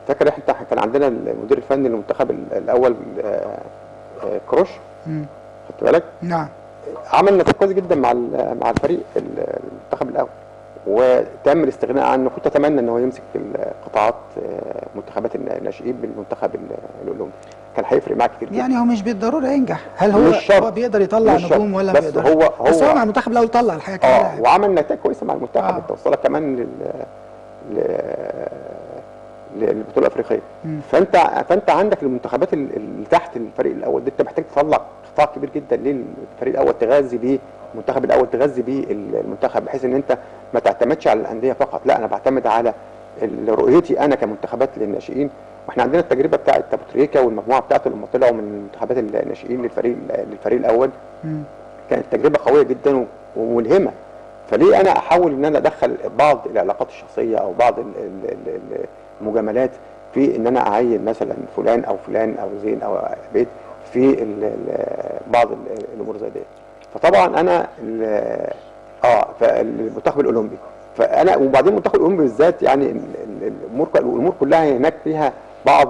فاكر احنا كان عندنا المدير الفني للمنتخب الاول كروش، خدت بالك؟ نعم. عمل نتائج كويس جدا مع الفريق في المنتخب الاول، وتم الاستغناء عنه. كنت اتمنى ان هو يمسك في القطاعات منتخبات الناشئين بالمنتخب الاولمبي، كان هيفرق معاه كتير جدا. يعني هو مش بالضروره ينجح، هل هو بيقدر يطلع نجوم ولا ما بيقدرش؟ بس هو مع المنتخب الاول طلع الحقيقه وعمل نتائج كويسه مع المنتخب توصلك كمان للبطوله الافريقيه. فانت عندك المنتخبات اللي تحت الفريق الاول دي انت محتاج تطلع قطاع كبير جدا للفريق الاول تغذي بيه المنتخب الاول، تغذي بيه المنتخب، بحيث ان انت ما تعتمدش على الانديه فقط، لا انا بعتمد على رؤيتي انا كمنتخبات للناشئين. واحنا عندنا التجربه بتاعه ابو تريكه والمجموعه بتاعته لما طلعوا من منتخبات الناشئين للفريق الاول كانت تجربه قويه جدا وملهمه. فليه انا احاول ان انا ادخل بعض العلاقات الشخصيه او بعض المجاملات في ان انا اعين مثلا فلان او زين او عبيد في بعض الامور زي دي. فطبعا انا فالمنتخب الاولمبي، فانا وبعدين المنتخب الاولمبي بالذات يعني الامور كلها هناك فيها بعض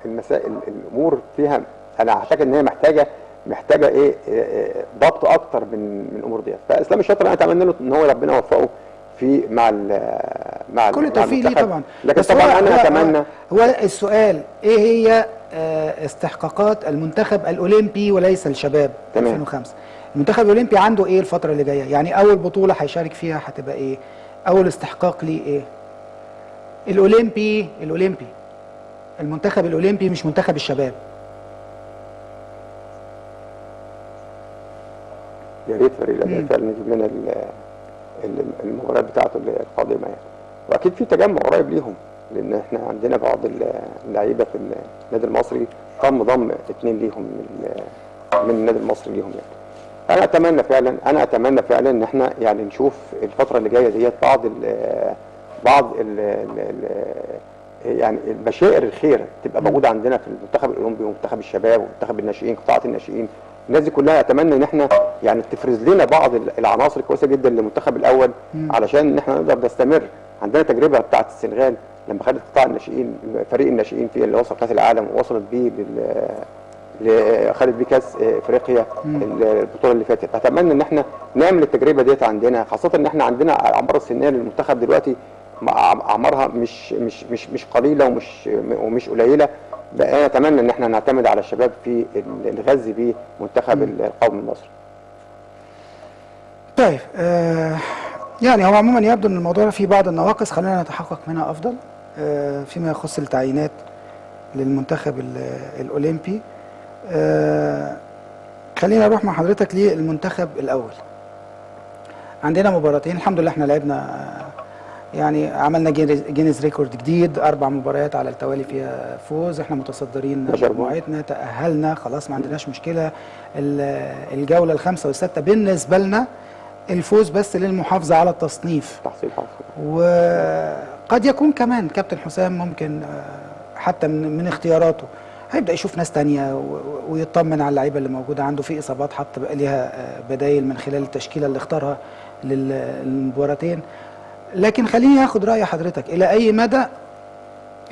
المسائل، الامور فيها انا اعتقد ان هي محتاجه ايه ضبط اكتر من الامور ديت. فاسلام الشاطر انا اتمنى له ان هو ربنا يوفقه في مع كل التوفيق ليه طبعا. لكن طبعا انا اتمنى هو السؤال ايه هي استحقاقات المنتخب الاولمبي وليس الشباب. تمام. 2005 المنتخب الاولمبي عنده ايه الفتره اللي جايه؟ يعني اول بطوله هيشارك فيها هتبقى ايه؟ اول استحقاق ليه ايه؟ الاولمبي المنتخب الاولمبي مش منتخب الشباب. يا ريت فريق الأهلي فعلا يجيب لنا المباريات بتاعته القادمه يعني. واكيد في تجمع قريب ليهم، لان احنا عندنا بعض اللعيبه في النادي المصري تم ضم 2 ليهم من النادي المصري ليهم يعني. انا اتمنى فعلا ان احنا يعني نشوف الفتره اللي جايه ديت بعض يعني البشائر الخير تبقى موجوده عندنا في المنتخب الاولمبي ومنتخب الشباب ومنتخب الناشئين، قطاعات الناشئين. الناس دي كلها اتمنى ان احنا يعني تفرز لنا بعض العناصر كويسه جدا للمنتخب الاول، علشان ان احنا نقدر نستمر. عندنا تجربه بتاعه السنغال لما خدت قطاع الناشئين، فريق الناشئين فيه اللي وصل كاس العالم ووصلت بيه خدت بيه كاس افريقيا البطوله اللي فاتت. اتمنى ان احنا نعمل التجربه ديت عندنا، خاصه ان احنا عندنا الاعمار السنيه للمنتخب دلوقتي اعمارها مش قليله ومش قليله. بقى اتمنى ان احنا نعتمد على الشباب في نغذي بيه منتخب القومي المصري. طيب يعني هو عموما يبدو ان الموضوع فيه بعض النواقص، خلينا نتحقق منها افضل فيما يخص التعيينات للمنتخب الاولمبي. خلينا نروح مع حضرتك للمنتخب الاول. عندنا مباراتين الحمد لله، احنا لعبنا يعني عملنا جينيز ريكورد جديد، 4 مباريات على التوالي فيها فوز. احنا متصدرين مجموعتنا، تأهلنا خلاص، ما عندناش مشكلة. الجولة ال5 وال6 بالنسبة لنا الفوز بس للمحافظة على التصنيف. تحصيل حاصل. وقد يكون كمان كابتن حسام ممكن حتى من اختياراته هيبدأ يشوف ناس تانية ويطمن على اللعيبة اللي موجودة عنده. في إصابات حط بقى ليها بدايل من خلال التشكيلة اللي اختارها للمباراتين. لكن خليني اخد راي حضرتك، الى اي مدى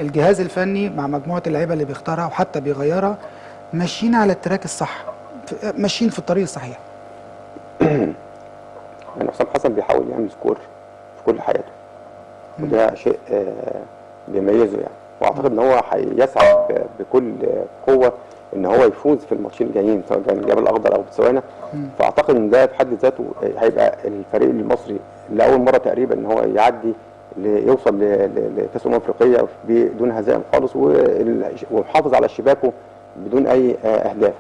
الجهاز الفني مع مجموعه اللعيبه اللي بيختارها وحتى بيغيرها ماشيين على التراك الصح، ماشيين في الطريق الصحيح؟ يعني حسام حسن بيحاول يعمل سكور في كل حياته، وده شيء بيميزه يعني. واعتقد ان هو هيسعى بكل قوه ان هو يفوز في الماتشين الجايين، سواء كان الجبل الاخضر او بتسوانا. فاعتقد ان ده في حد ذاته هيبقى الفريق المصري لاول مره تقريبا ان هو يعدي يوصل لكاس افريقيا بدون هزائم خالص، ومحافظ على شباكه بدون اي اهداف.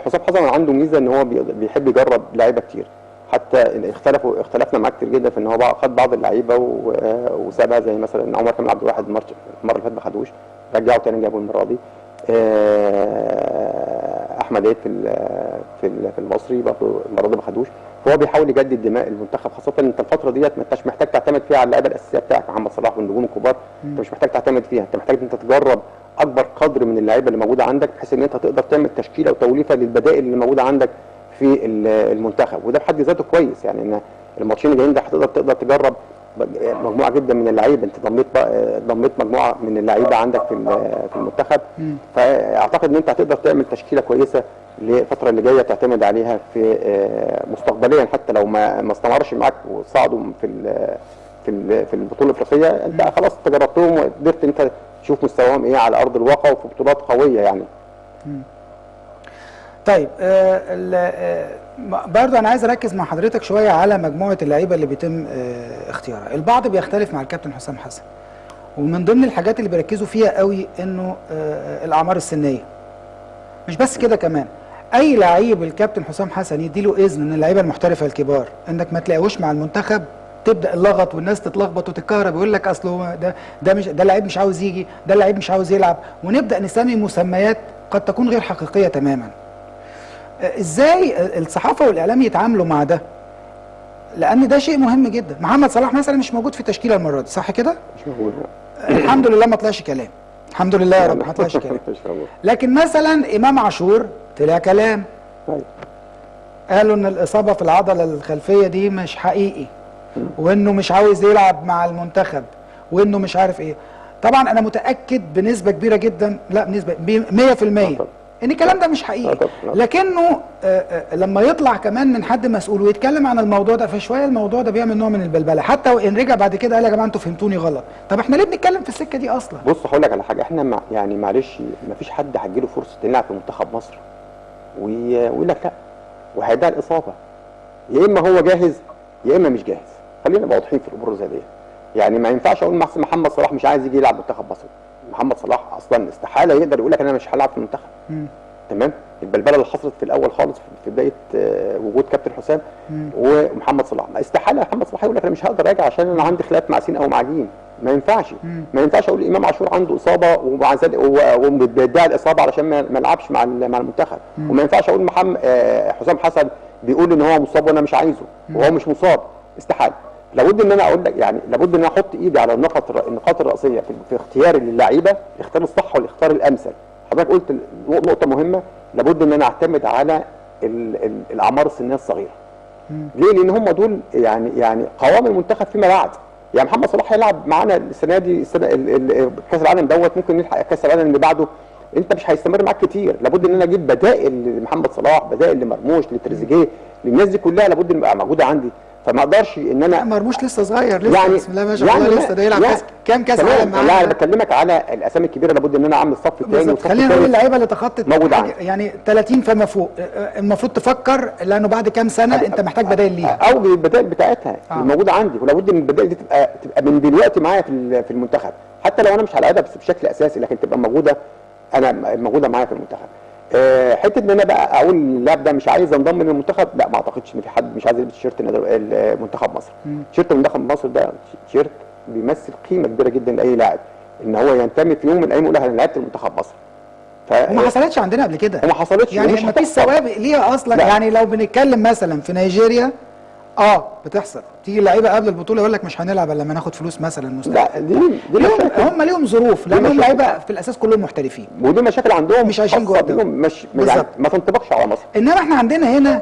حسام حسن عنده ميزه ان هو بيحب يجرب لعيبه كتير، حتى اختلفنا معاه كتير جدا في ان هو خد بعض اللعيبه وسابها، زي مثلا عمر كمال عبد الواحد المره اللي فاتت ما خدوش، رجعوا تاني جابوا المره دي. احمد عيد في المصري برضه المره دي ما خدوش. فهو بيحاول يجدد دماء المنتخب، خاصه انت الفتره ديت ما انتش محتاج تعتمد فيها على اللعيبه الاساسيه بتاعك محمد صلاح والنجوم الكبار. انت مش محتاج تعتمد فيها، انت محتاج انت تجرب اكبر قدر من اللعيبه اللي موجوده عندك، بحيث ان انت تقدر تعمل تشكيله وتوليفه للبدائل اللي موجوده عندك في المنتخب. وده بحد ذاته كويس يعني، ان الماتشين الجايين ده تقدر تجرب مجموعه جدا من اللعيبه. انت ضميت مجموعه من اللعيبه عندك في المنتخب. فاعتقد ان انت هتقدر تعمل تشكيله كويسه للفتره اللي جايه تعتمد عليها في مستقبليا، حتى لو ما استمرش معاك وصعدوا في البطوله الافريقيه. انت خلاص جربتهم وقدرت انت تشوف مستواهم ايه على ارض الواقع وفي بطولات قويه يعني. طيب برضه انا عايز اركز مع حضرتك شويه على مجموعه اللعيبه اللي بيتم اختيارها. البعض بيختلف مع الكابتن حسام حسن، ومن ضمن الحاجات اللي بيركزوا فيها قوي انه الاعمار السنيه. مش بس كده، كمان اي لعيب الكابتن حسام حسن يديله اذن من اللعيبه المحترفه الكبار انك ما تلاقيهوش مع المنتخب، تبدا اللغط والناس تتلخبط وتتكهرب، يقول لك اصله ده لعيب مش عاوز يجي، ده لعيب مش عاوز يلعب، ونبدا نسمي مسميات قد تكون غير حقيقيه تماما. ازاي الصحافه والاعلام يتعاملوا مع ده؟ لان ده شيء مهم جدا. محمد صلاح مثلا مش موجود في التشكيله المره دي، صح كده؟ مش موجود. الحمد لله ما طلعش كلام، الحمد لله يا رب ما طلعش كلام. لكن مثلا امام عاشور طلع كلام، قالوا ان الاصابه في العضله الخلفيه دي مش حقيقي، وانه مش عاوز يلعب مع المنتخب، وانه مش عارف ايه. طبعا انا متاكد بنسبه كبيره جدا، لا بنسبه 100% ان الكلام ده مش حقيقي. طبعاً. لكنه لما يطلع كمان من حد مسؤول ويتكلم عن الموضوع ده، فشويه الموضوع ده بيعمل نوع من البلبله، حتى وان رجع بعد كده قال يا جماعه انتوا فهمتوني غلط. طب احنا ليه بنتكلم في السكه دي اصلا؟ بص هقول لك على حاجه، احنا يعني معلش ما فيش حد هتجيله فرصه يلعب في منتخب مصر ويقول لك لا وهيدعي الاصابه، يا اما هو جاهز يا اما مش جاهز. خلينا نبقى واضحين في الامور زي دي. يعني ما ينفعش اقول محمد صلاح مش عايز يجي يلعب منتخب مصر. محمد صلاح اصلا استحاله يقدر يقول لك انا مش هلعب في المنتخب. تمام. البلبله اللي حصلت في الاول خالص في بدايه وجود كابتن حسام ومحمد صلاح، استحاله محمد صلاح يقول لك انا مش هقدر راجع عشان انا عندي خلاف مع سين او مع جيم. ما ينفعش. ما ينفعش اقول امام عاشور عنده اصابه ومع ذلك وبيدعي الاصابه علشان ما يلعبش مع المنتخب. وما ينفعش اقول حسام حسن بيقول ان هو مصاب وانا مش عايزه وهو مش مصاب. استحاله. لابد ان انا اقول لك يعني لابد ان انا احط ايدي على النقاط الرئيسيه في اختياري للعيبه، الاختيار الصح والاختيار الامثل. حضرتك قلت نقطه مهمه، لابد ان انا اعتمد على الاعمار السنيه الصغيره. ليه؟ لان هم دول يعني قوام المنتخب فيما بعد. يعني محمد صلاح هيلعب معانا السنه دي كاس العالم دوت، ممكن نلحق كاس العالم اللي بعده. انت مش هيستمر معاك كتير، لابد ان انا اجيب بدائل لمحمد صلاح، بدائل لمرموش، لتريزيجيه، للناس دي كلها لابد ان تبقى موجوده عندي. فما اقدرش ان انا مرموش لسه صغير، لسه يعني بسم الله ما شاء الله لسه ده يلعب كام كاس عالم معانا. لا انا بكلمك على الاسامي الكبيره، لابد ان انا اعمل صف ثاني وصف خلينا نقول اللعيبه اللي تخطت موجوده يعني 30 فما فوق، المفروض تفكر لانه بعد كام سنه انت محتاج بدائل ليها او البدائل بتاعتها الموجوده عندي، ولابد ان البدائل دي تبقى من دلوقتي معايا في المنتخب، حتى لو انا مش هلاعبها بشكل اساسي لكن تبقى موجوده، انا موجوده معايا في المنتخب. حته ان انا بقى اقول اللاعب ده مش عايز انضم للمنتخب، لا ما اعتقدش ان في حد مش عايز يلبس تيشيرت منتخب مصر. تيشيرت منتخب مصر ده تيشيرت بيمثل قيمه كبيره جدا لاي لاعب، ان هو ينتمي في يوم من الايام يقول انا لعبت منتخب مصر. وما حصلتش عندنا قبل كده، وما حصلتش يعني ما فيش سوابق ليها اصلا. لا. يعني لو بنتكلم مثلا في نيجيريا بتحصل، تيجي اللعيبه قبل البطوله يقول لك مش هنلعب الا لما ناخد فلوس مثلا لا دي هم ليهم ظروف، لانهم لعيبه في الاساس كلهم محترفين ودي مشاكل عندهم مش عايشين جوه الدوري، مش يعني ما تنطبقش على مصر. انما احنا عندنا هنا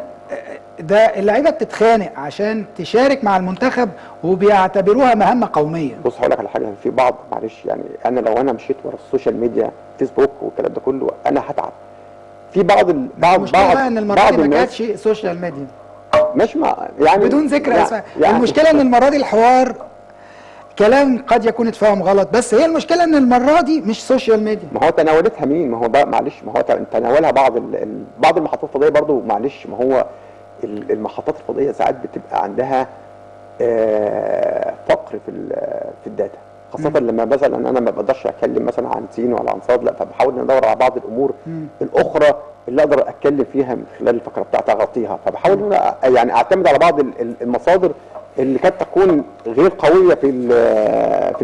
ده اللعيبه بتتخانق عشان تشارك مع المنتخب وبيعتبروها مهمه قوميه. بص هقول لك على حاجه، في بعض معلش يعني انا لو انا مشيت ورا السوشيال ميديا فيسبوك والكلام ده كله انا هتعب. في بعض المشكله ان المره دي ما كانتش سوشيال ميديا، مش يعني بدون ذكر اسماء. المشكله ان المره دي الحوار كلام قد يكون اتفهم غلط، بس هي المشكله ان المره دي مش سوشيال ميديا. ما هو تناولتها مين؟ ما هو بقى معلش، ما هو تناولها بعض المحطات الفضائيه برضو معلش. ما هو المحطات الفضائيه ساعات بتبقى عندها فقر في الداتا، خاصه لما مثلا انا ما بقدرش اتكلم مثلا عن سين ولا عن صاد، لا فبحاول ان ادور على بعض الامور الاخرى اللي اقدر اتكلم فيها من خلال الفقره بتاعتي اغطيها، فبحاول ان انا يعني اعتمد على بعض المصادر اللي قد تكون غير قويه في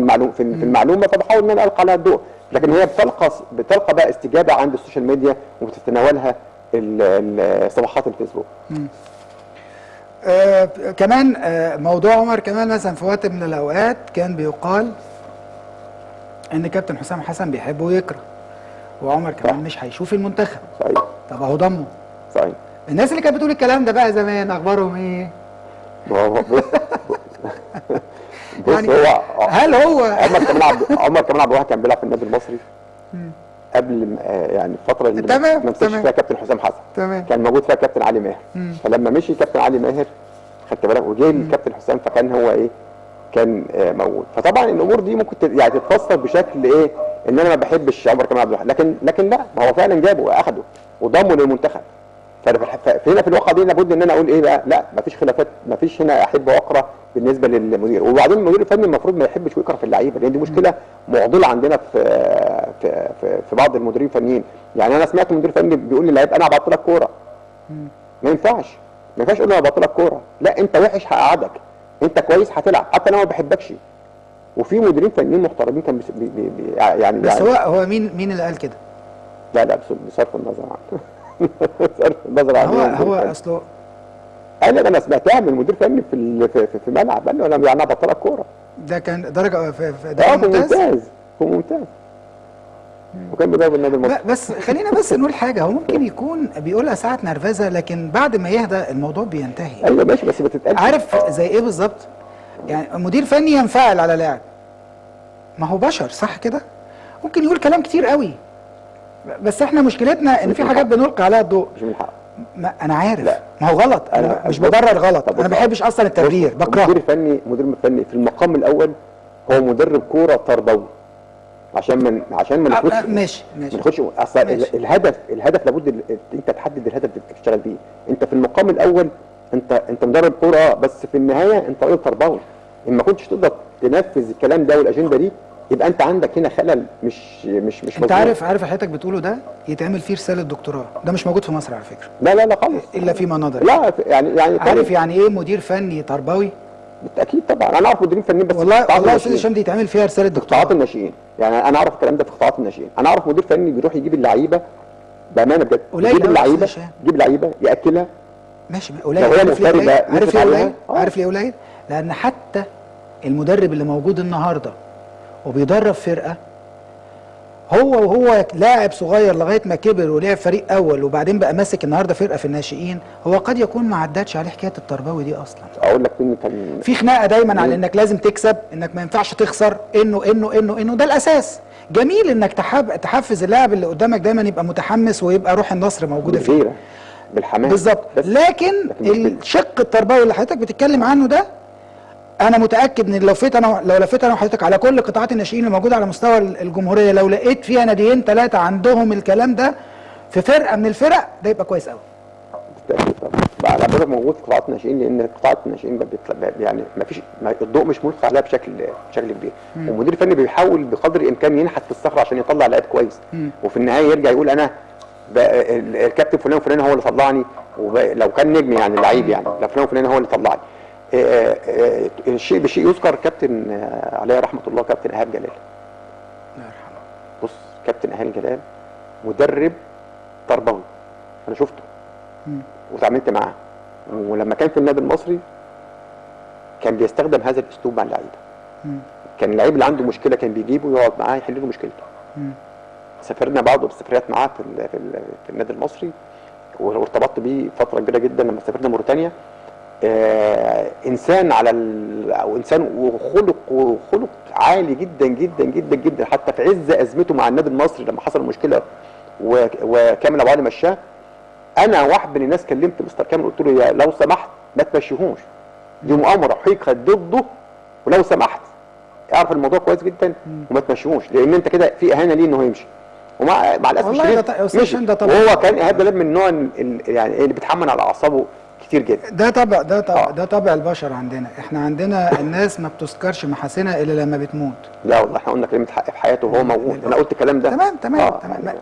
المعلومه، فبحاول ان انا القى عليها الضوء، لكن هي بتلقى بقى استجابه عند السوشيال ميديا وبتتناولها صفحات الفيسبوك. كمان موضوع عمر كمال مثلا في وقت من الاوقات كان بيقال ان كابتن حسام حسن بيحب ويكره، وعمر كمان مش هيشوف المنتخب. صحيح. طب اهو ضمه. صحيح. الناس اللي كانت بتقول الكلام ده بقى زمان اخبارهم ايه؟ بص يعني هو هل هو عمر كمال عبد الواحد كان بيلعب في النادي المصري قبل يعني الفتره اللي ما مشيش فيها كابتن حسام حسن. تمام. كان موجود فيها كابتن علي ماهر. فلما مشي كابتن علي ماهر خدت بالك وجه الكابتن حسام، فكان هو ايه؟ كان موجود. فطبعا الامور دي ممكن يعني تتفسر بشكل ايه؟ ان انا ما بحبش عمر كمال عبد الواحد، لكن لا، ما هو فعلا جابه واخده وضمه للمنتخب. فهنا في الواقع دي لابد ان انا اقول ايه بقى؟ لا مفيش خلافات، مفيش هنا احب واكره بالنسبه للمدير. وبعدين المدير الفني المفروض ما يحبش ويكره في اللعيبه، لان دي مشكله معضله عندنا في بعض المديرين الفنيين. يعني انا سمعت مدير فني بيقول للعيب انا هبطل لك كوره. ما ينفعش تقول له انا هبطل لك كوره، لا انت وحش هقعدك، انت كويس هتلعب حتى لو ما بحبكش. وفي مديرين فنيين محترمين كان يعني بس هو مين اللي قال كده؟ لا بصرف النظر عنه. بصرف النظر عنه هو اصله قال انا سمعتها من مدير فني في الملعب، قال له انا يعني هبطل لك كوره. ده كان درجه في ممتاز وكان بيدرب النادي المصري. بس خلينا بس نقول حاجه، هو ممكن يكون بيقولها ساعه نرفزه، لكن بعد ما يهدى الموضوع بينتهي. ايوه ماشي، بس بتتقال عارف زي ايه بالظبط؟ يعني مدير فني ينفعل على لاعب، ما هو بشر صح كده؟ ممكن يقول كلام كتير قوي بس احنا مشكلتنا ان في حاجات بنلقي عليها الضوء. مش من حقه. ما انا عارف. لا. ما هو غلط، انا مش ببرر غلط، انا ما بحبش اصلا التبرير، بكرهه. مدير فني في المقام الاول هو مدرب كوره تربوي، عشان ما ناخدش ماشي ما ناخدش اصل الهدف لابد انت تحدد الهدف اللي بتشتغل بيه. انت في المقام الاول انت مدرب كوره، بس في النهايه انت راجل تربوي. ان ما كنتش تقدر تنفذ الكلام ده والاجنده دي، يبقى انت عندك هنا خلل مش انت عارف حضرتك بتقوله ده يتعمل فيه رساله دكتوراه، ده مش موجود في مصر على فكره. لا خالص، الا في مناظر. لا يعني عارف يعني ايه مدير فني تربوي؟ بالتاكيد طبعا انا اعرف مديرين فنيين، بس والله يا استاذ هشام دي يتعمل فيها رساله دكتوراه. قطاعات الناشئين، يعني انا اعرف الكلام ده في قطاعات الناشئين. انا اعرف مدير فني بيروح يجيب اللعيبه بامانه بجد، يجيب اللعيبه ياكلها. ماشي قليل. عارف ليه قليل؟ عارف ليه قليل؟ لان حتى المدرب اللي موجود النهارده وبيدرب فرقه، وهو لاعب صغير لغايه ما كبر ولعب فريق اول وبعدين بقى ماسك النهارده فرقه في الناشئين، هو قد يكون ما عدتش عليه حكايه التربوي دي اصلا. اقول لك ان كان في خناقه دايما على انك لازم تكسب، انك ما ينفعش تخسر، انه ده الاساس. جميل انك تحفز اللاعب اللي قدامك دايما يبقى متحمس ويبقى روح النصر موجوده فيه بالحماس بالظبط. لكن الشق التربوي اللي حضرتك بتتكلم عنه ده، انا متاكد ان لو لفيت انا وحضرتك على كل قطاعات الناشئين الموجوده على مستوى الجمهوريه، لو لقيت فيها ناديين 3 عندهم الكلام ده في فرقه من الفرق، ده يبقى كويس قوي. بالتاكيد طبعا. انا بقول موجود في قطاعات الناشئين، لان قطاعات الناشئين يعني ما فيش الضوء مش ملقى عليها بشكل كبير، والمدير الفني بيحاول بقدر الامكان ينحت في الصخره عشان يطلع لعيب كويس، وفي النهايه يرجع يقول انا الكابتن فلان وفلان هو اللي طلعني، ولو كان نجم يعني لعيب، يعني لو فلان وفلان هو اللي طلعني. الشيء بشيء يذكر كابتن عليه رحمه الله، كابتن ايهاب جلال. الله يرحمه. بص، كابتن ايهاب جلال مدرب تربوي، انا شفته وتعاملت معاه، ولما كان في النادي المصري كان بيستخدم هذا الاسلوب مع اللعيبه. كان اللعيب اللي عنده مشكله كان بيجيبه يقعد معاه يحل له مشكلته. سافرنا بعض السفريات معاه في النادي المصري، وارتبطت بيه فتره كبيره جدا لما سافرنا موريتانيا. انسان او انسان وخلق عالي جدا جدا جدا جدا، حتى في عز ازمته مع النادي المصري لما حصل مشكله وكامل ابو علي مشاه. انا واحد من الناس كلمت مستر كامل قلت له لو سمحت ما تمشيهوش، دي مؤامره حقيقه ضده، ولو سمحت اعرف الموضوع كويس جدا وما تمشيهوش، لان انت كده في اهانه ليه انه يمشي. ومع الاسف الشديد وهو كان ايهاب جلال من النوع يعني اللي بيتحمل على اعصابه كتير جدا. ده طبع البشر عندنا. احنا عندنا الناس ما بتذكرش محاسنها الا لما بتموت. لا والله احنا قلنا كلمه حق في حياته وهو موجود. انا قلت الكلام ده تمام.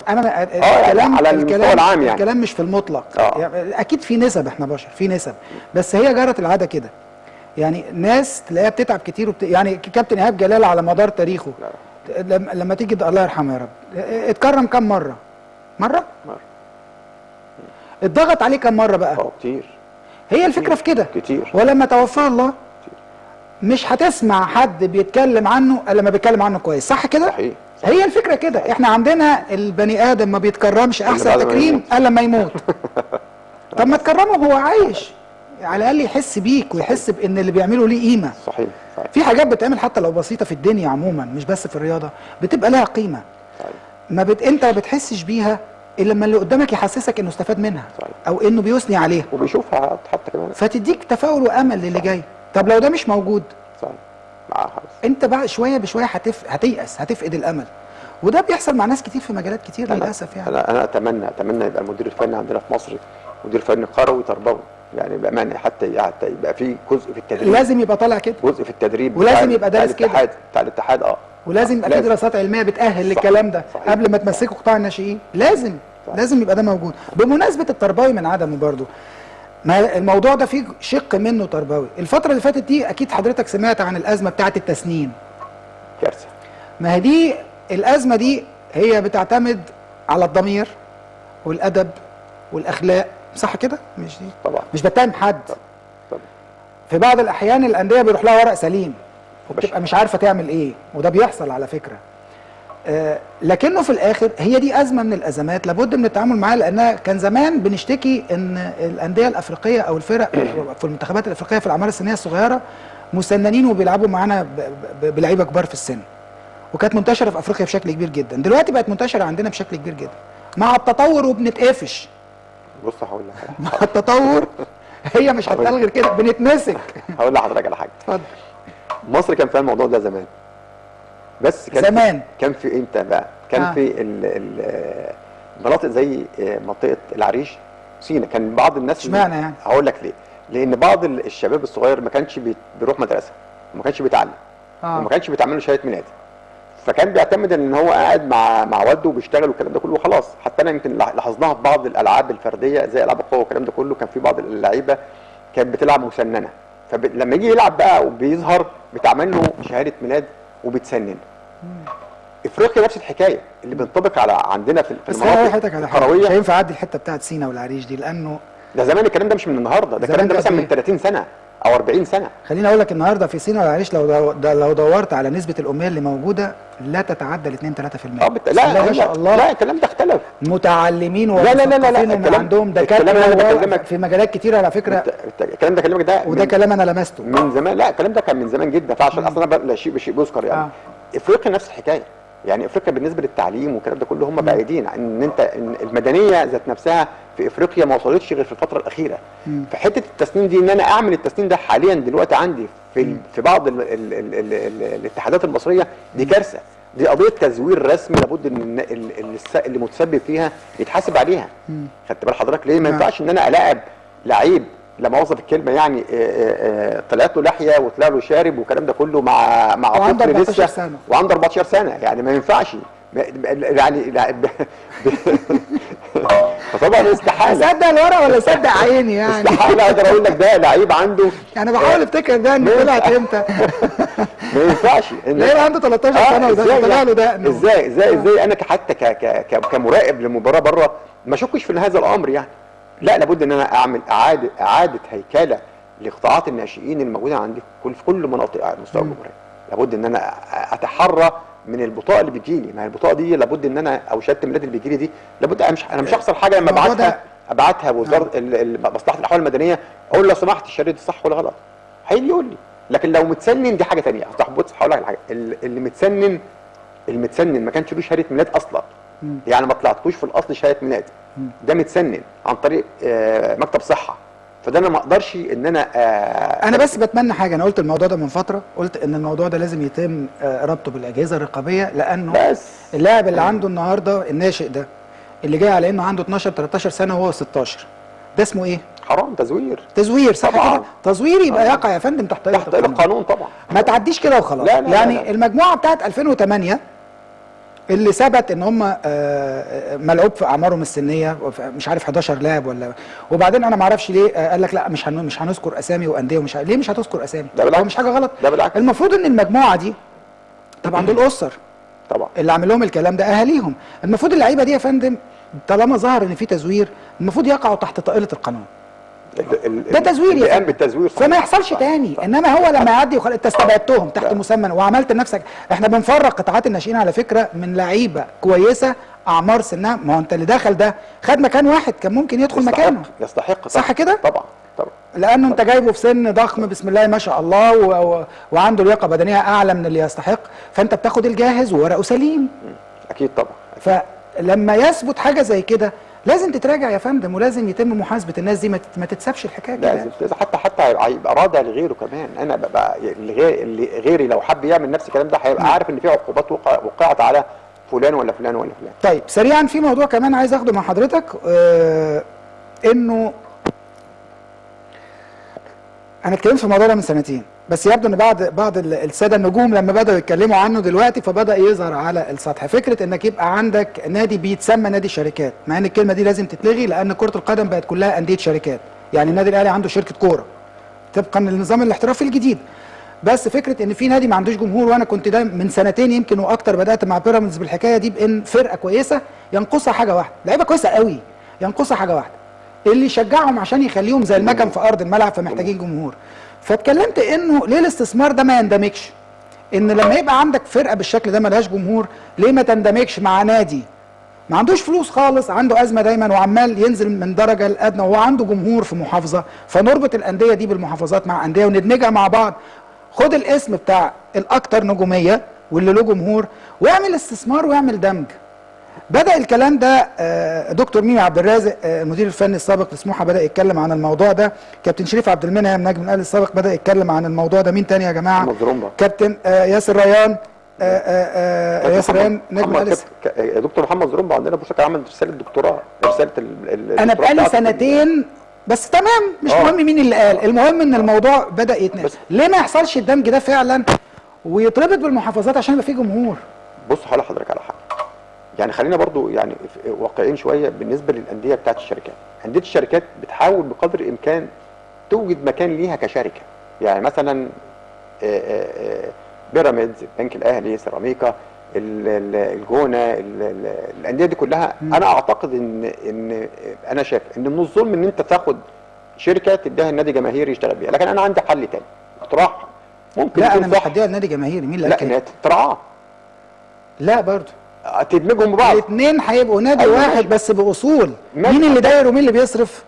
انا الكلام على المستوى العام، يعني الكلام مش في المطلق. يعني اكيد في نسب، احنا بشر في نسب، بس هي جرت العاده كده. يعني ناس تلاقيها بتتعب كتير يعني كابتن ايهاب جلال على مدار تاريخه لما تيجي الله يرحمه يا رب، اتكرم كم مره؟ مره. اتضغط عليه كم مره بقى؟ كتير. هي الفكره في كده كتير. ولما توفاه الله مش هتسمع حد بيتكلم عنه الا لما بيتكلم عنه كويس، صح كده؟ صحيح. هي الفكره كده. احنا عندنا البني ادم ما بيتكرمش احسن تكريم الا لما يموت. طب ما تكرمه وهو عايش، على الاقل يحس بيك ويحس بان اللي بيعمله ليه قيمه. صحيح. في حاجات بتعمل حتى لو بسيطه في الدنيا عموما، مش بس في الرياضه، بتبقى لها قيمه. صحيح. انت ما بتحسش بيها الا لما اللي قدامك يحسسك انه استفاد منها. صحيح. او انه بيثني عليها وبيشوفها حتى كمان، فتديك تفاؤل وامل للي جاي. طب لو ده مش موجود، صحيح، معاها انت بقى شويه بشويه هتيأس، هتفقد الامل. وده بيحصل مع ناس كتير في مجالات كتير للاسف. يعني انا اتمنى يبقى المدير الفني عندنا في مصر مدير فني قروي تربوي، يعني بامانه حتى يبقى في جزء في التدريب، لازم يبقى طالع كده، جزء في التدريب، ولازم يبقى دارس كده بتاع الاتحاد. ولازم يبقى في دراسات علميه بتأهل للكلام ده قبل ما تمسكوا قطاع الناشئين. لازم يبقى ده موجود. بمناسبه التربوي من عدمه برضو، ما الموضوع ده فيه شق منه تربوي. الفتره اللي فاتت دي اكيد حضرتك سمعت عن الازمه بتاعه التسنين. كارثه. ما هي دي الازمه دي هي بتعتمد على الضمير والادب والاخلاق، صح كده؟ مش دي طبعا، مش بتهم حد. طبعا. في بعض الاحيان الانديه بيروح لها ورق سليم وبتبقى مش عارفه تعمل ايه، وده بيحصل على فكره. لكنه في الاخر هي دي ازمه من الازمات لابد من التعامل معاها، لانها كان زمان بنشتكي ان الانديه الافريقيه او الفرق في المنتخبات الافريقيه في الاعمار السنيه الصغيره مسننين وبيلعبوا معانا بلعيبه كبار في السن، وكانت منتشره في افريقيا بشكل كبير جدا. دلوقتي بقت منتشره عندنا بشكل كبير جدا مع التطور وبنتقفش. بص هقول لك على مع التطور هي مش هتقال غير كده، بنتمسك. هقول لحضرتك على حاجه. اتفضل. مصر كان فيها الموضوع ده زمان، بس كان زمان كان في امتى بقى؟ كان في مناطق زي منطقه العريش، سينا، كان بعض الناس اشمعنى يعني؟ هقول لك ليه. لان بعض الشباب الصغير ما كانش بيروح مدرسه، وما كانش بيتعلم، وما كانش بيتعمل له شهاده ميلاد، فكان بيعتمد ان هو قاعد مع والده وبيشتغل والكلام ده كله وخلاص. حتى انا يمكن لاحظناها في بعض الالعاب الفرديه زي العاب القوه والكلام ده كله، كان في بعض اللعيبه كانت بتلعب مسننه، فلما يجي يلعب بقى وبيظهر بتعمل له شهاده ميلاد وبتسنن. افريقيا نفس الحكايه اللي بينطبق على عندنا في بس انا المناطق حضرتك على حاجه، مش هينفع اعدي الحته بتاعت سينا والعريش دي، لانه ده زمان الكلام ده مش من النهارده، ده الكلام ده مثلا من 30 سنه او 40 سنه. خليني اقول لك النهارده في سينا والعريش لو دورت على نسبه الاميه اللي موجوده لا تتعدى ال 2-3%. لا ما شاء الله. لا الكلام ده اختلف. متعلمين ومثقفين ومن عندهم دكاتره في مجالات كتير على فكره. الكلام ده كلامك ده وده كلام انا لمسته من زمان. لا الكلام ده كان من زمان جدا، فعشان اصلا لا شيء بشيء بيذكر يعني. افريقيا نفس الحكايه، يعني افريقيا بالنسبه للتعليم والكلام ده كله هم بعيدين ان المدنيه ذات نفسها في افريقيا ما وصلتش غير في الفتره الاخيره. فحته التسنين دي ان انا اعمل التسنين ده حاليا دلوقتي عندي في بعض الاتحادات المصريه، دي كارثه، دي قضيه تزوير رسمي، لابد ان اللي متسبب فيها يتحاسب عليها. خدت بال حضرتك ليه؟ ما ينفعش ان انا الاعب لعيب لما اوظف الكلمه يعني طلعت له لحيه وطلع له شارب والكلام ده كله مع طفل لسه وعنده 14 سنه، يعني ما ينفعش يعني فطبعا استحاله صدق الورق ولا صدق عيني يعني. استحاله اقدر اقول لك ده لعيب عنده، انا بحاول افتكر ده ان طلعت امتى. ما ينفعش لعيب عنده 13 سنه وده طلع له ده. ازاي انا حتى كمراقب لمباراه بره ما اشكش في هذا الامر يعني. لا لابد ان انا اعمل اعاده هيكله لقطاعات الناشئين الموجوده عندي في كل مناطق على مستوى الجمهوريه. لابد ان انا اتحرى من البطاقه اللي بتجيلي، ما هي البطاقه دي لابد ان انا او شهاده الميلاد اللي بتجيلي دي لابد انا مش هخسر حاجه لما ابعتها وزاره مصلحه الاحوال المدنيه اقول لو سمحت الشهاده دي صح ولا غلط، هيجي يقول لي. لكن لو متسنن دي حاجه ثانيه. بص هقول لك على حاجه، اللي متسنن ما كانش له شهاده ميلاد اصلا، يعني ما طلعتلوش في الاصل شهاده ميلاد، ده متسنن عن طريق مكتب صحه، فده انا ما اقدرش ان انا بس بتمنى حاجه. انا قلت الموضوع ده من فتره، قلت ان الموضوع ده لازم يتم ربطه بالاجهزه الرقابيه، لانه بس اللاعب اللي عنده النهارده الناشئ ده اللي جاي على انه عنده 12 13 سنه وهو 16، ده اسمه ايه؟ حرام، تزوير صح كده؟ تزوير يبقى يقع يا فندم تحت القانون طبعا، ما تعديش كده وخلاص. لا يعني لا. المجموعه بتاعت 2008 اللي ثبت ان هم ملعوب في اعمارهم السنيه، مش عارف 11 لاعب ولا، وبعدين انا ما اعرفش ليه قال لك لا مش هنذكر اسامي وانديه ومش ليه مش هتذكر اسامي؟ ده مش حاجه غلط، ده بالعكس. المفروض ان المجموعه دي طبعا دول اسر طبعا اللي عامل لهم الكلام ده اهاليهم، المفروض اللعيبه دي يا فندم طالما ظهر ان في تزوير المفروض يقعوا تحت طائله القانون. ده تزوير يا فندم، بالتزوير فما يحصلش تاني. انما هو لما يعدي انت استبعدتهم تحت مسمى وعملت لنفسك. احنا بنفرق قطاعات الناشئين على فكره من لعيبه كويسه اعمار سنها، ما هو انت اللي دخل ده خد مكان واحد كان ممكن يدخل مكانه، يستحق صح كده؟ طبعا لانه انت جايبه في سن ضخم بسم الله ما شاء الله وعنده لياقه بدنيه اعلى من اللي يستحق، فانت بتاخد الجاهز وورقه سليم. اكيد طبعا. فلما يثبت حاجه زي كده لازم تتراجع يا فندم، ولازم يتم محاسبه الناس دي، ما تتسابش الحكايه كده. لازم حتى هيبقى رادع لغيره كمان. انا ببقى اللي غيري لو حب يعمل نفس الكلام ده هيبقى عارف ان في عقوبات وقعت على فلان ولا فلان ولا فلان. طيب سريعا في موضوع كمان عايز اخده مع حضرتك، انه انا اتكلمت في الموضوع ده من سنتين، بس يبدو ان بعض الساده النجوم لما بداوا يتكلموا عنه دلوقتي فبدا يظهر على السطح فكره انك يبقى عندك نادي بيتسمى نادي شركات، مع ان الكلمه دي لازم تتلغي لان كره القدم بقت كلها انديه شركات. يعني النادي الاهلي عنده شركه كوره طبقا للنظام الاحترافي الجديد، بس فكره ان في نادي ما عندوش جمهور، وانا كنت ده من سنتين يمكن واكتر بدات مع بيراميدز بالحكايه دي، بان فرقه كويسه ينقصها حاجه واحده، لعيبه كويسه قوي ينقصها حاجه واحده اللي يشجعهم عشان يخليهم زي المكن في ارض الملعب، فمحتاجين جمهور. فاتكلمت انه ليه الاستثمار ده ما يندمجش، ان لما يبقى عندك فرقه بالشكل ده ملهاش جمهور ليه ما تندمجش مع نادي ما عندوش فلوس خالص، عنده ازمه دايما وعمال ينزل من درجه لادنى وهو عنده جمهور في محافظه، فنربط الانديه دي بالمحافظات مع انديه وندمجها مع بعض. خد الاسم بتاع الاكثر نجوميه واللي له جمهور، ويعمل استثمار ويعمل دمج. بدأ الكلام ده دكتور ميمي عبد الرازق المدير الفني السابق لسموحه بدأ يتكلم عن الموضوع ده، كابتن شريف عبد المنعم نجم الاهلي السابق بدأ يتكلم عن الموضوع ده. مين تاني يا جماعه؟ محمد زرومبا. كابتن ياسر ريان ياسر ريان نجم الاهلي. يا دكتور محمد زرومبا عندنا بوشكا عمل رساله دكتوراه، رساله انا بقالي سنتين بس تمام، مش مهم مين اللي قال، المهم ان الموضوع بدأ يتنقل. ليه ما يحصلش الدمج ده فعلا ويتربط بالمحافظات عشان يبقى فيه جمهور؟ بص هقول لحضرتك على حاجه، يعني خلينا برضو يعني واقعيين شويه بالنسبه للانديه بتاعت الشركات. انديه الشركات بتحاول بقدر الامكان توجد مكان ليها كشركه، يعني مثلا بيراميدز، البنك الاهلي، سيراميكا، الجونه، الانديه دي كلها. انا اعتقد ان انا شايف ان من الظلم ان انت تاخد شركه تديها النادي جماهيري يشتغل بيها، لكن انا عندي حل تاني، اقتراح ممكن. لا انا مش هديها لنادي جماهيري، مين اللي قال كده؟ لا ترعاه. لا برضه تدمجهم ببعض، الاثنين هيبقوا نادي واحد بس باصول. مين اللي داير ومين اللي بيصرف؟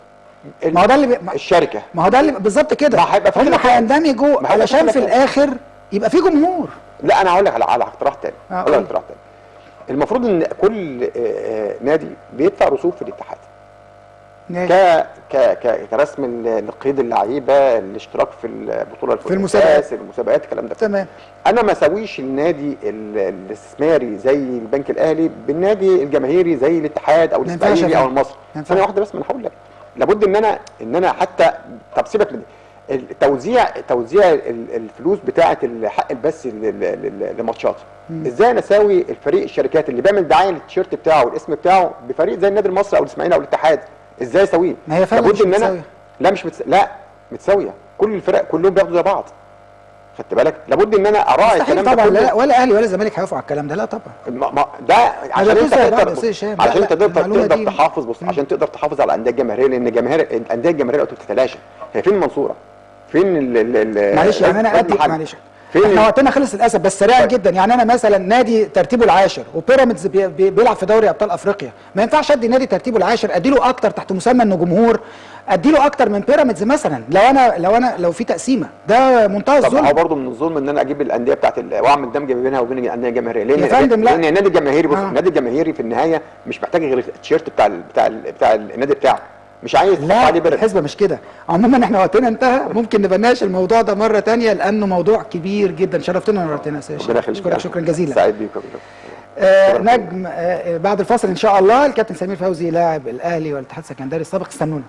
ما هو ده اللي الشركه، ما هو ده اللي بالظبط كده. ما هيبقى هم هيندمجوا علشان في الاخر يبقى في جمهور. لا انا هقول لك على اقتراح تاني، المفروض ان كل نادي بيدفع رسوم في الاتحاد كرسم لقيد اللعيبه، الاشتراك في البطوله، في المسابقات، الكلام ده تمام. انا ما اسويش النادي الاستثماري زي البنك الاهلي بالنادي الجماهيري زي الاتحاد او الاسماعيلي او المصري. ثانيه واحده بس، ما انا هقول لك. لابد ان انا حتى، طب سيبك من توزيع الفلوس بتاعه حق البث لماتشات. ازاي انا اساوي الفريق الشركات اللي بيعمل دعايه للتيشيرت بتاعه والاسم بتاعه بفريق زي النادي المصري او الاسماعيلي او الاتحاد؟ ازاي اسويه؟ ما هي فعلا مش متساويه. لا مش لا متساويه، كل الفرق كلهم بياخدوا زي بعض. خدت بالك؟ لابد ان انا اراعي الكلام ده طبعا. لا ولا اهلي ولا زمالك هيوافقوا على الكلام ده، لا طبعا. ده عشان انت تقدر دي تحافظ. بص عشان تقدر تحافظ على الانديه الجماهيريه، لان الانديه الجماهيريه بتتلاشى. هي فين المنصوره؟ فين معلش يعني انا ادي، معلش احنا وقتنا خلص للاسف، بس سريعا جدا. يعني انا مثلا نادي ترتيبه العاشر وبيراميدز بيلعب في دوري ابطال افريقيا، ما ينفعش ادي نادي ترتيبه العاشر اديله اكتر تحت مسمى انه جمهور، اديله اكتر من بيراميدز مثلا لو في تقسيمه. ده منتهى الظلم. طب هو برضه من الظلم ان انا اجيب الانديه بتاعت واعمل دمج بينها وبين الانديه الجماهيريه. لان النادي الجماهيري، بص النادي الجماهيري في النهايه مش محتاج غير التيشيرت بتاع النادي بتاعه، مش عايز تحط عليه برد. الحسبه مش كده. عموما احنا وقتنا انتهى، ممكن نبناش الموضوع ده مره ثانيه لانه موضوع كبير جدا. شرفتنا ونورتنا يا سيدي. اشكرك شكرا جزيلا. سعيد بيك. نجم بعد الفاصل ان شاء الله الكابتن سمير فوزي لاعب الاهلي والاتحاد السكندري السابق، استنونا.